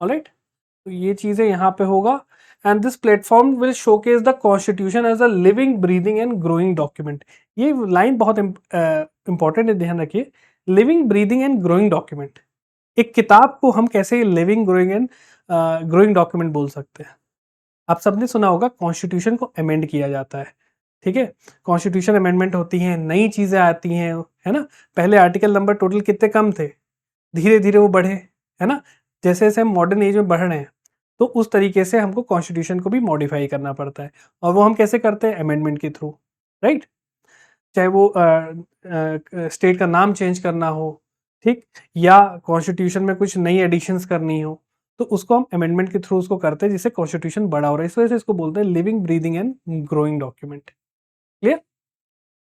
alright. तो ये चीजें यहाँ पे होगा। And this platform will showcase the constitution as a living, breathing and growing document. ये लाइन बहुत इंपॉर्टेंट है, ध्यान रखिए, living, breathing and growing document. एक किताब को हम कैसे living, growing and growing document बोल सकते हैं? आप सबने सुना होगा कॉन्स्टिट्यूशन को अमेंड किया जाता है, ठीक है। कॉन्स्टिट्यूशन अमेंडमेंट होती है, नई चीजें आती हैं, है ना। पहले आर्टिकल नंबर टोटल कितने कम थे, धीरे धीरे वो बढ़े, है ना। जैसे जैसे हम मॉडर्न एज में बढ़ रहे हैं, तो उस तरीके से हमको कॉन्स्टिट्यूशन को भी मॉडिफाई करना पड़ता है। और वो हम कैसे करते हैं? अमेंडमेंट के थ्रू, राइट। चाहे वो स्टेट का नाम चेंज करना हो, ठीक, या कॉन्स्टिट्यूशन में कुछ नई एडिशंस करनी हो, तो उसको हम अमेंडमेंट के थ्रू उसको करते हैं, जिससे कॉन्स्टिट्यूशन बड़ा हो रहा है। इस वजह से इसको बोलते हैं living, breathing and growing document. Clear?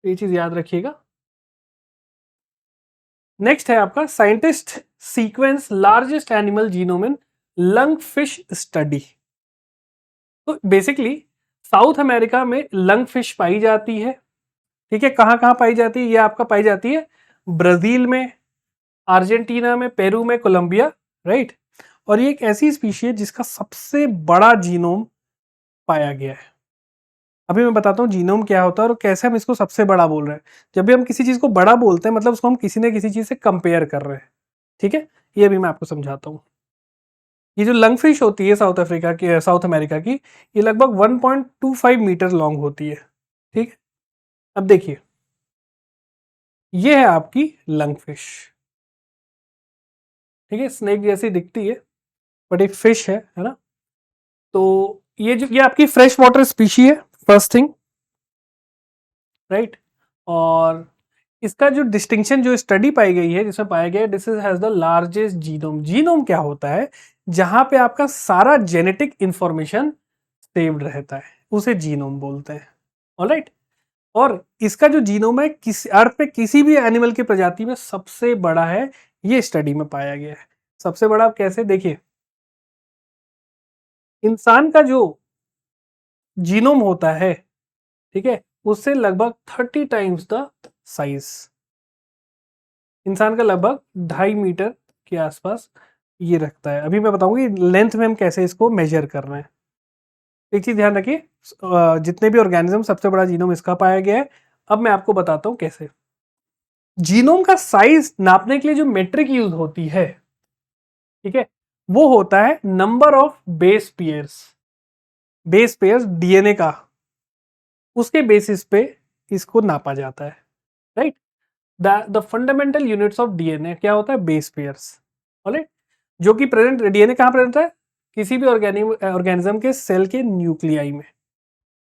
ये चीज याद रखिएगा। नेक्स्ट है आपका scientist sequence largest animal genome in lung fish study. तो बेसिकली साउथ अमेरिका में लंग फिश पाई जाती है। ठीक है, कहाँ कहाँ पाई जाती है? ये आपका पाई जाती है ब्राजील में, अर्जेंटीना में, पेरू में, कोलंबिया, राइट। और ये एक ऐसी स्पीशी है जिसका सबसे बड़ा जीनोम पाया गया है। अभी मैं बताता हूँ जीनोम क्या होता है और कैसे हम इसको सबसे बड़ा बोल रहे हैं। जब भी हम किसी चीज को बड़ा बोलते हैं मतलब उसको हम किसी न किसी चीज से कंपेयर कर रहे हैं। ठीक है, ये भी मैं आपको समझाता हूँ। ये जो लंग फिश होती है साउथ अफ्रीका की, साउथ अमेरिका की, ये लगभग 1.25 मीटर लॉन्ग होती है। ठीक है, अब देखिए, ये है आपकी लंग फिश। ठीक है, स्नेक जैसी दिखती है बट एक फिश है ना। तो ये आपकी फ्रेश वाटर स्पीशी है, फर्स्ट थिंग, राइट। और इसका जो डिस्टिंक्शन, जो स्टडी पाई गई है जिसमें पाया गया है, this is has the largest genome. Genome क्या होता है? जहां पे आपका सारा जेनेटिक इंफॉर्मेशन सेव्ड रहता है, उसे जीनोम बोलते हैं। ऑलराइट। और इसका जो जीनोम है किसी अर्थ पे किसी भी एनिमल की प्रजाति में सबसे बड़ा है, ये स्टडी में पाया गया है। सबसे बड़ा आप कैसे देखिए, इंसान का जो जीनोम होता है, ठीक है, उससे लगभग 30 टाइम्स द साइज। इंसान का लगभग 2.5 मीटर के आसपास ये रखता है। अभी मैं बताऊंगी लेंथ में हम कैसे इसको मेजर कर रहे हैं। एक चीज ध्यान रखिए, जितने भी ऑर्गेनिज्म, सबसे बड़ा जीनोम इसका पाया गया है। अब मैं आपको बताता हूं कैसे। जीनोम का साइज नापने के लिए जो मेट्रिक यूज होती है, ठीक है, वो होता है number of base pairs. Base pairs DNA का, उसके बेसिस पे इसको नापा जाता है, right. The fundamental units of DNA क्या होता है? Base pairs. ऑलराइट। जो कि प्रेजेंट, डीएनए कहां प्रेजेंट है? किसी भी ऑर्गेनिज्म के सेल के न्यूक्लियाई में,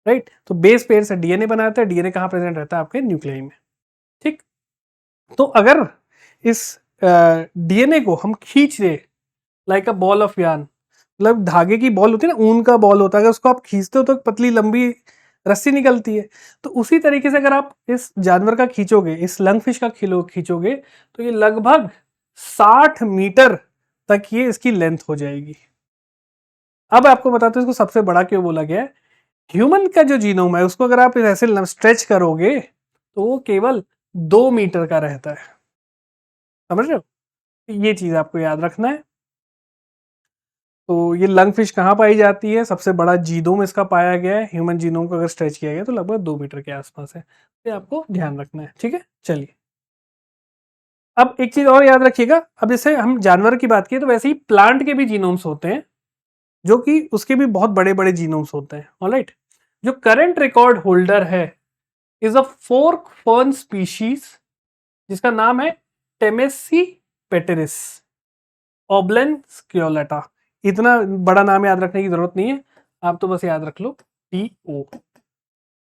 राइट। तो बेस पेयर से डीएनए बनाता है, डीएनए कहां प्रेजेंट रहता है? आपके न्यूक्लियाई में। ठीक। तो अगर इस डीएनए को हम खींच रहे, like a ball of yarn, मतलब धागे की बॉल होती है ना, ऊन का बॉल होता है, अगर उसको आप खींचते हो तो एक पतली लंबी रस्सी निकलती है। तो उसी तरीके से अगर आप इस जानवर का खींचोगे, इस लंग फिश का खींचोगे, तो ये लगभग 60 मीटर तक ये इसकी लेंथ हो जाएगी। अब आपको बताते हैं इसको सबसे बड़ा क्यों बोला गया है। ह्यूमन का जो जीनोम है उसको अगर आप ऐसे स्ट्रेच करोगे तो वो केवल 2 मीटर का रहता है। समझ रहे हो? ये चीज आपको याद रखना है। तो ये लंग फिश कहाँ पाई जाती है? सबसे बड़ा जीनोम इसका पाया गया है। ह्यूमन जीनोम को अगर स्ट्रेच किया गया तो लगभग 2 मीटर के आसपास है। ये आपको ध्यान रखना है। ठीक है, चलिए। अब एक चीज और याद रखिएगा, अब जैसे हम जानवर की बात किए तो वैसे ही प्लांट के भी जीनोम्स होते हैं, जो कि उसके भी बहुत बड़े बड़े जीनोम्स होते हैं। ऑलराइट। जो करंट रिकॉर्ड होल्डर है is a fork fern species, जिसका नाम है टेमेसी पेटेरिस ओब्लेन स्क्योलेटा। इतना बड़ा नाम याद रखने की जरूरत नहीं है, आप तो बस याद रख लो टीओ,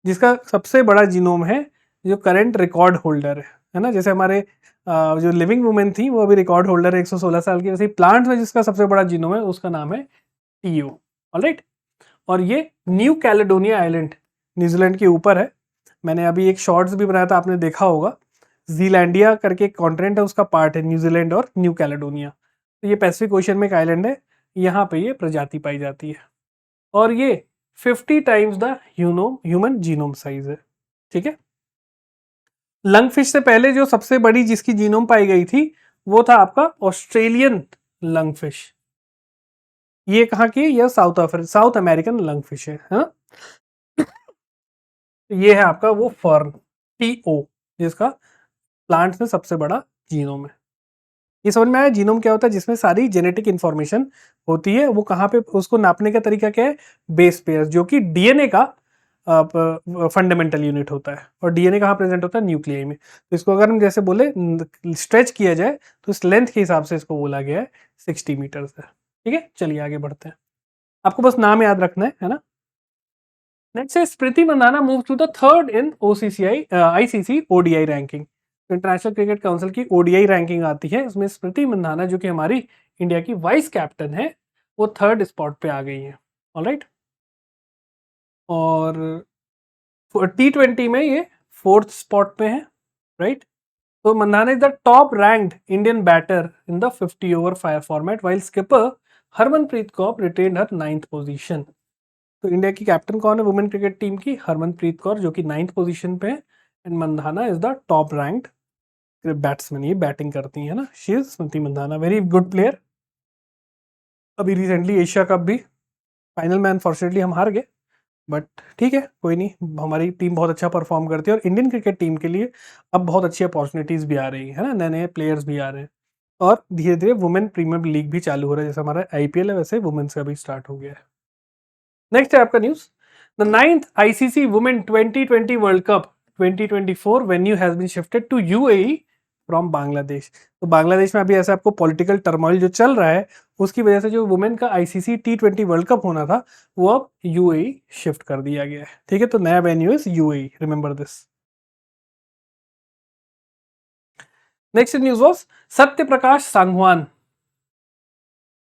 जिसका सबसे बड़ा जीनोम है, जो करंट रिकॉर्ड होल्डर है ना। जैसे हमारे जो लिविंग वुमेन थी वो अभी रिकॉर्ड होल्डर है 116 साल की, वैसे ही प्लांट में जिसका सबसे बड़ा जीनोम है उसका नाम है टीओ। ऑलराइट। और ये न्यू कैलेडोनिया आइलैंड, न्यूजीलैंड के ऊपर है। मैंने अभी एक शॉर्ट्स भी बनाया था, आपने देखा होगा। जीलैंडिया करके एक कॉन्टिनेंट है, उसका पार्ट है न्यूजीलैंड और न्यू कैलेडोनिया। तो ये पैसिफिक ओशन में एक आइलैंड है, यहाँ पे ये प्रजाति पाई जाती है। और ये 50 times the human genome size है। ठीक है। लंग फिश से पहले जो सबसे बड़ी जिसकी जीनोम पाई गई थी वो था आपका ऑस्ट्रेलियन लंग फिश। ये कहाँ की? यह साउथ अमेरिकन लंग फिश है ना। ये है आपका वो फर्न टीओ, जिसका प्लांट में सबसे बड़ा जीनोम है। ये समझ में आया जीनोम क्या होता है? जिसमें सारी जेनेटिक इंफॉर्मेशन होती है। वो कहाँ पे, उसको नापने का तरीका क्या है? बेस पेयर, जो कि डीएनए का फंडामेंटल यूनिट होता है। और डीएनए कहाँ प्रेजेंट होता है? न्यूक्लियस में। तो इसको अगर हम जैसे बोले स्ट्रेच किया जाए तो इस लेंथ के हिसाब से इसको बोला गया है 60 मीटर है। ठीक है, चलिए आगे बढ़ते हैं। आपको बस नाम याद रखना है ना। नेक्स्ट है Smriti Mandhana move to the third in OCCI ICC ODI ranking. International cricket council की ओडीआई रैंकिंग आती है, इसमें स्मृति मंदाना जो कि हमारी इंडिया की वाइस कैप्टन है, वो थर्ड स्पॉट पे आ गई है। ऑलराइट। और T20 में ये फोर्थ स्पॉट पे है, राइट। तो Mandhana is the top ranked Indian batter in the 50 over fire format, while skipper Harmanpreet Kaur retained her 9th position. तो इंडिया की कैप्टन कौन है वुमेन क्रिकेट टीम की? हरमनप्रीत कौर, जो कि 9th पोजीशन पे है। And Mandhana is the top ranked batsman, ये बैटिंग करती है ना, she is Smriti Mandhana, very good player. अभी रिसेंटली एशिया कप भी फाइनल में अनफॉर्चुनेटली हम हार गए, बट ठीक है, कोई नहीं, हमारी टीम बहुत अच्छा परफॉर्म करती है और इंडियन क्रिकेट टीम के लिए अब बहुत अच्छी अपॉर्चुनिटीज भी आ रही है ना, नए नए प्लेयर्स भी आ रहे हैं और धीरे धीरे वुमेन प्रीमियर लीग भी चालू हो रहा है, जैसे हमारा आईपीएल है वैसे वुमेन्स का भी स्टार्ट हो गया है। नेक्स्ट है आपका news, the 9th ICC women 2020 world cup 2024 venue has been shifted to UAE from Bangladesh. तो बांग्लादेश में अभी ऐसा आपको पॉलिटिकल टर्मोइल जो चल रहा है उसकी वजह से जो वुमेन का आईसीसी T20 वर्ल्ड कप होना था वो अब यूएई शिफ्ट कर दिया गया है। ठीक है, तो नया venue is UAE, remember this. Next news was Satya Prakash Sangwan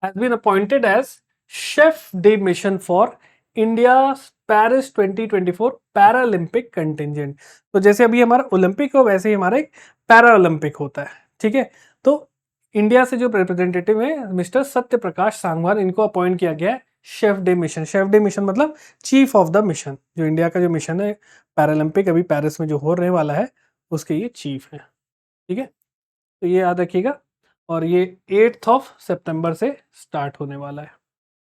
has been appointed as chef de mission for India's Paris 2024 Paralympic contingent. तो जैसे अभी हमारा ओलंपिक हो वैसे ही हमारा एक पैरा ओलंपिक होता है। ठीक है, तो इंडिया से जो रिप्रेजेंटेटिव है मिस्टर सत्य प्रकाश सांगवान, इनको अपॉइंट किया गया है chef day mission. Chef day mission मतलब चीफ ऑफ द मिशन, जो इंडिया का जो मिशन है पैरालंपिक अभी पेरिस में जो हो रहे वाला है उसके ये चीफ है। ठीक है, तो ये याद रखिएगा और ये 8th ऑफ सितंबर से स्टार्ट होने वाला है,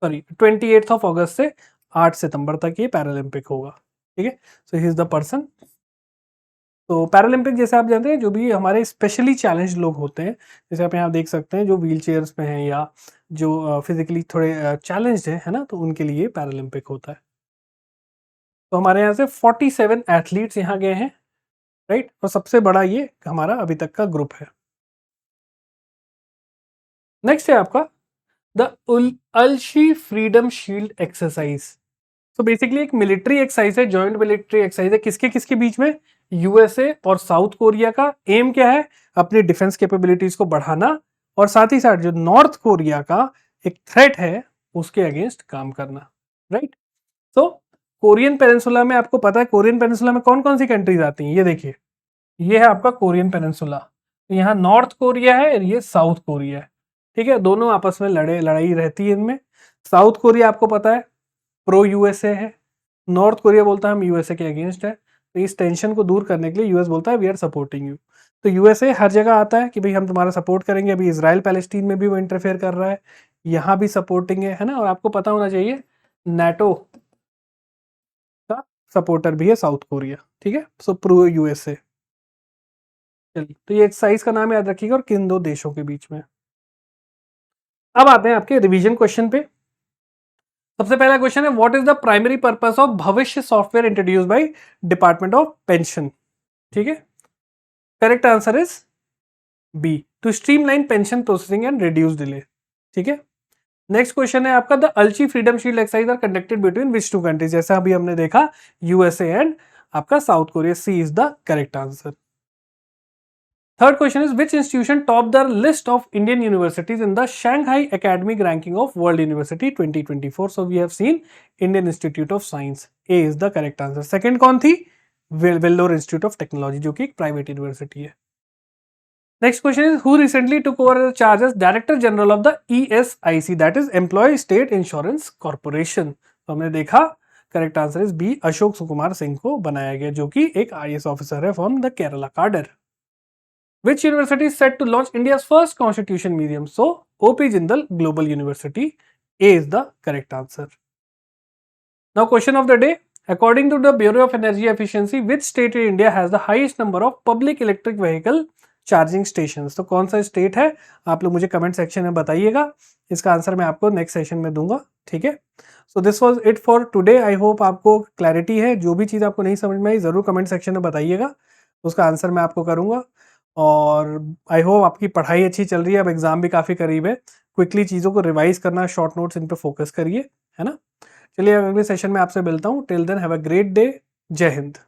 सॉरी 28th ऑफ अगस्त से 8 सितंबर तक ये पैरालंपिक होगा। ठीक है, सो ही इज द पर्सन। तो पैरालंपिक जैसे आप जानते हैं जो भी हमारे स्पेशली चैलेंज लोग होते हैं, जैसे आप यहाँ देख सकते हैं जो व्हील चेयर्स में हैं या जो फिजिकली थोड़े चैलेंज है ना, तो उनके लिए पैरालंपिक होता है। तो हमारे यहाँ से 47 एथलीट्स यहाँ गए हैं, राइट, और सबसे बड़ा ये हमारा अभी तक का ग्रुप है। नेक्स्ट है आपका द अल्शी फ्रीडम शील्ड एक्सरसाइज। तो बेसिकली एक मिलिट्री एक्सरसाइज है, जॉइंट मिलिट्री एक्सरसाइज है, किसके किसके बीच में? यूएसए और साउथ कोरिया का। एम क्या है? अपनी डिफेंस कैपेबिलिटीज को बढ़ाना और साथ ही साथ जो नॉर्थ कोरिया का एक थ्रेट है उसके अगेंस्ट काम करना, राइट। तो कोरियन पेनिनसुला में आपको पता है कोरियन पेनिनसुला में कौन कौन सी कंट्रीज आती हैं, ये देखिए, ये है आपका कोरियन पेनिनसुला, यहाँ नॉर्थ कोरिया है और ये साउथ कोरिया है। ठीक है, दोनों आपस में लड़ाई रहती है इनमें। साउथ कोरिया आपको पता है प्रो यूएसए है, नॉर्थ कोरिया बोलता है हम यूएसए के अगेंस्ट है। तो इस टेंशन को दूर करने के लिए यूएस बोलता है वी आर सपोर्टिंग यू। तो यूएसए हर जगह आता है कि भाई हम तुम्हारा सपोर्ट करेंगे। अभी इसराइल पैलेस्टीन में भी वो इंटरफेयर कर रहा है, यहाँ भी सपोर्टिंग है ना। और आपको पता होना चाहिए नाटो का सपोर्टर भी है साउथ कोरिया। ठीक है, सो प्रो यूएसए। चलिए, तो ये एक्सरसाइज का नाम याद रखिएगा और किन दो देशों के बीच में। अब आते हैं आपके रिवीजन क्वेश्चन पे। सबसे पहला क्वेश्चन है what is the primary purpose of Bhavishya software introduce by department of pension. ठीक है, correct answer is B, to streamline pension processing and reduce delay. ठीक है, नेक्स्ट क्वेश्चन है आपका the Ulchi freedom shield exercise are conducted between which two countries. जैसा अभी हमने देखा यूएसए एंड आपका South Korea, C is the correct answer. Third question is which institution topped the list of Indian universities in the Shanghai Academic Ranking of World University 2024? So we have seen Indian Institute of Science. A is the correct answer. Second कौन थी? Vellore Institute of Technology, जो कि एक प्राइवेट यूनिवर्सिटी है। Next question is who recently took over the charge as Director General of the ESIC, that is Employee State Insurance Corporation. तो हमने देखा correct answer is B, Ashok Sukumar Singh को बनाया गया, जो कि एक IAS ऑफिसर है from the Kerala cadre. Which university is set to launch India's first constitution museum? So, OP Jindal Global University. A is the correct answer. Now, question of the day. According to the Bureau of Energy Efficiency, which state in India has the highest number of public electric vehicle charging stations? तो कौन सा स्टेट है आप लोग मुझे कमेंट सेक्शन में बताइएगा, इसका आंसर मैं आपको नेक्स्ट सेशन में दूंगा। ठीक है, so this was it for today. I hope आपको क्लैरिटी है, जो भी चीज़ आपको नहीं समझ में आई जरूर कमेंट सेक्शन में बताइएगा, उसका आंसर मैं आपको करूंगा। और आई होप आपकी पढ़ाई अच्छी चल रही है, अब एग्जाम भी काफ़ी करीब है, क्विकली चीज़ों को रिवाइज करना, शॉर्ट नोट्स इन पे फोकस करिए, है ना। चलिए अगले सेशन में आपसे मिलता हूँ, till then have a great day, जय हिंद।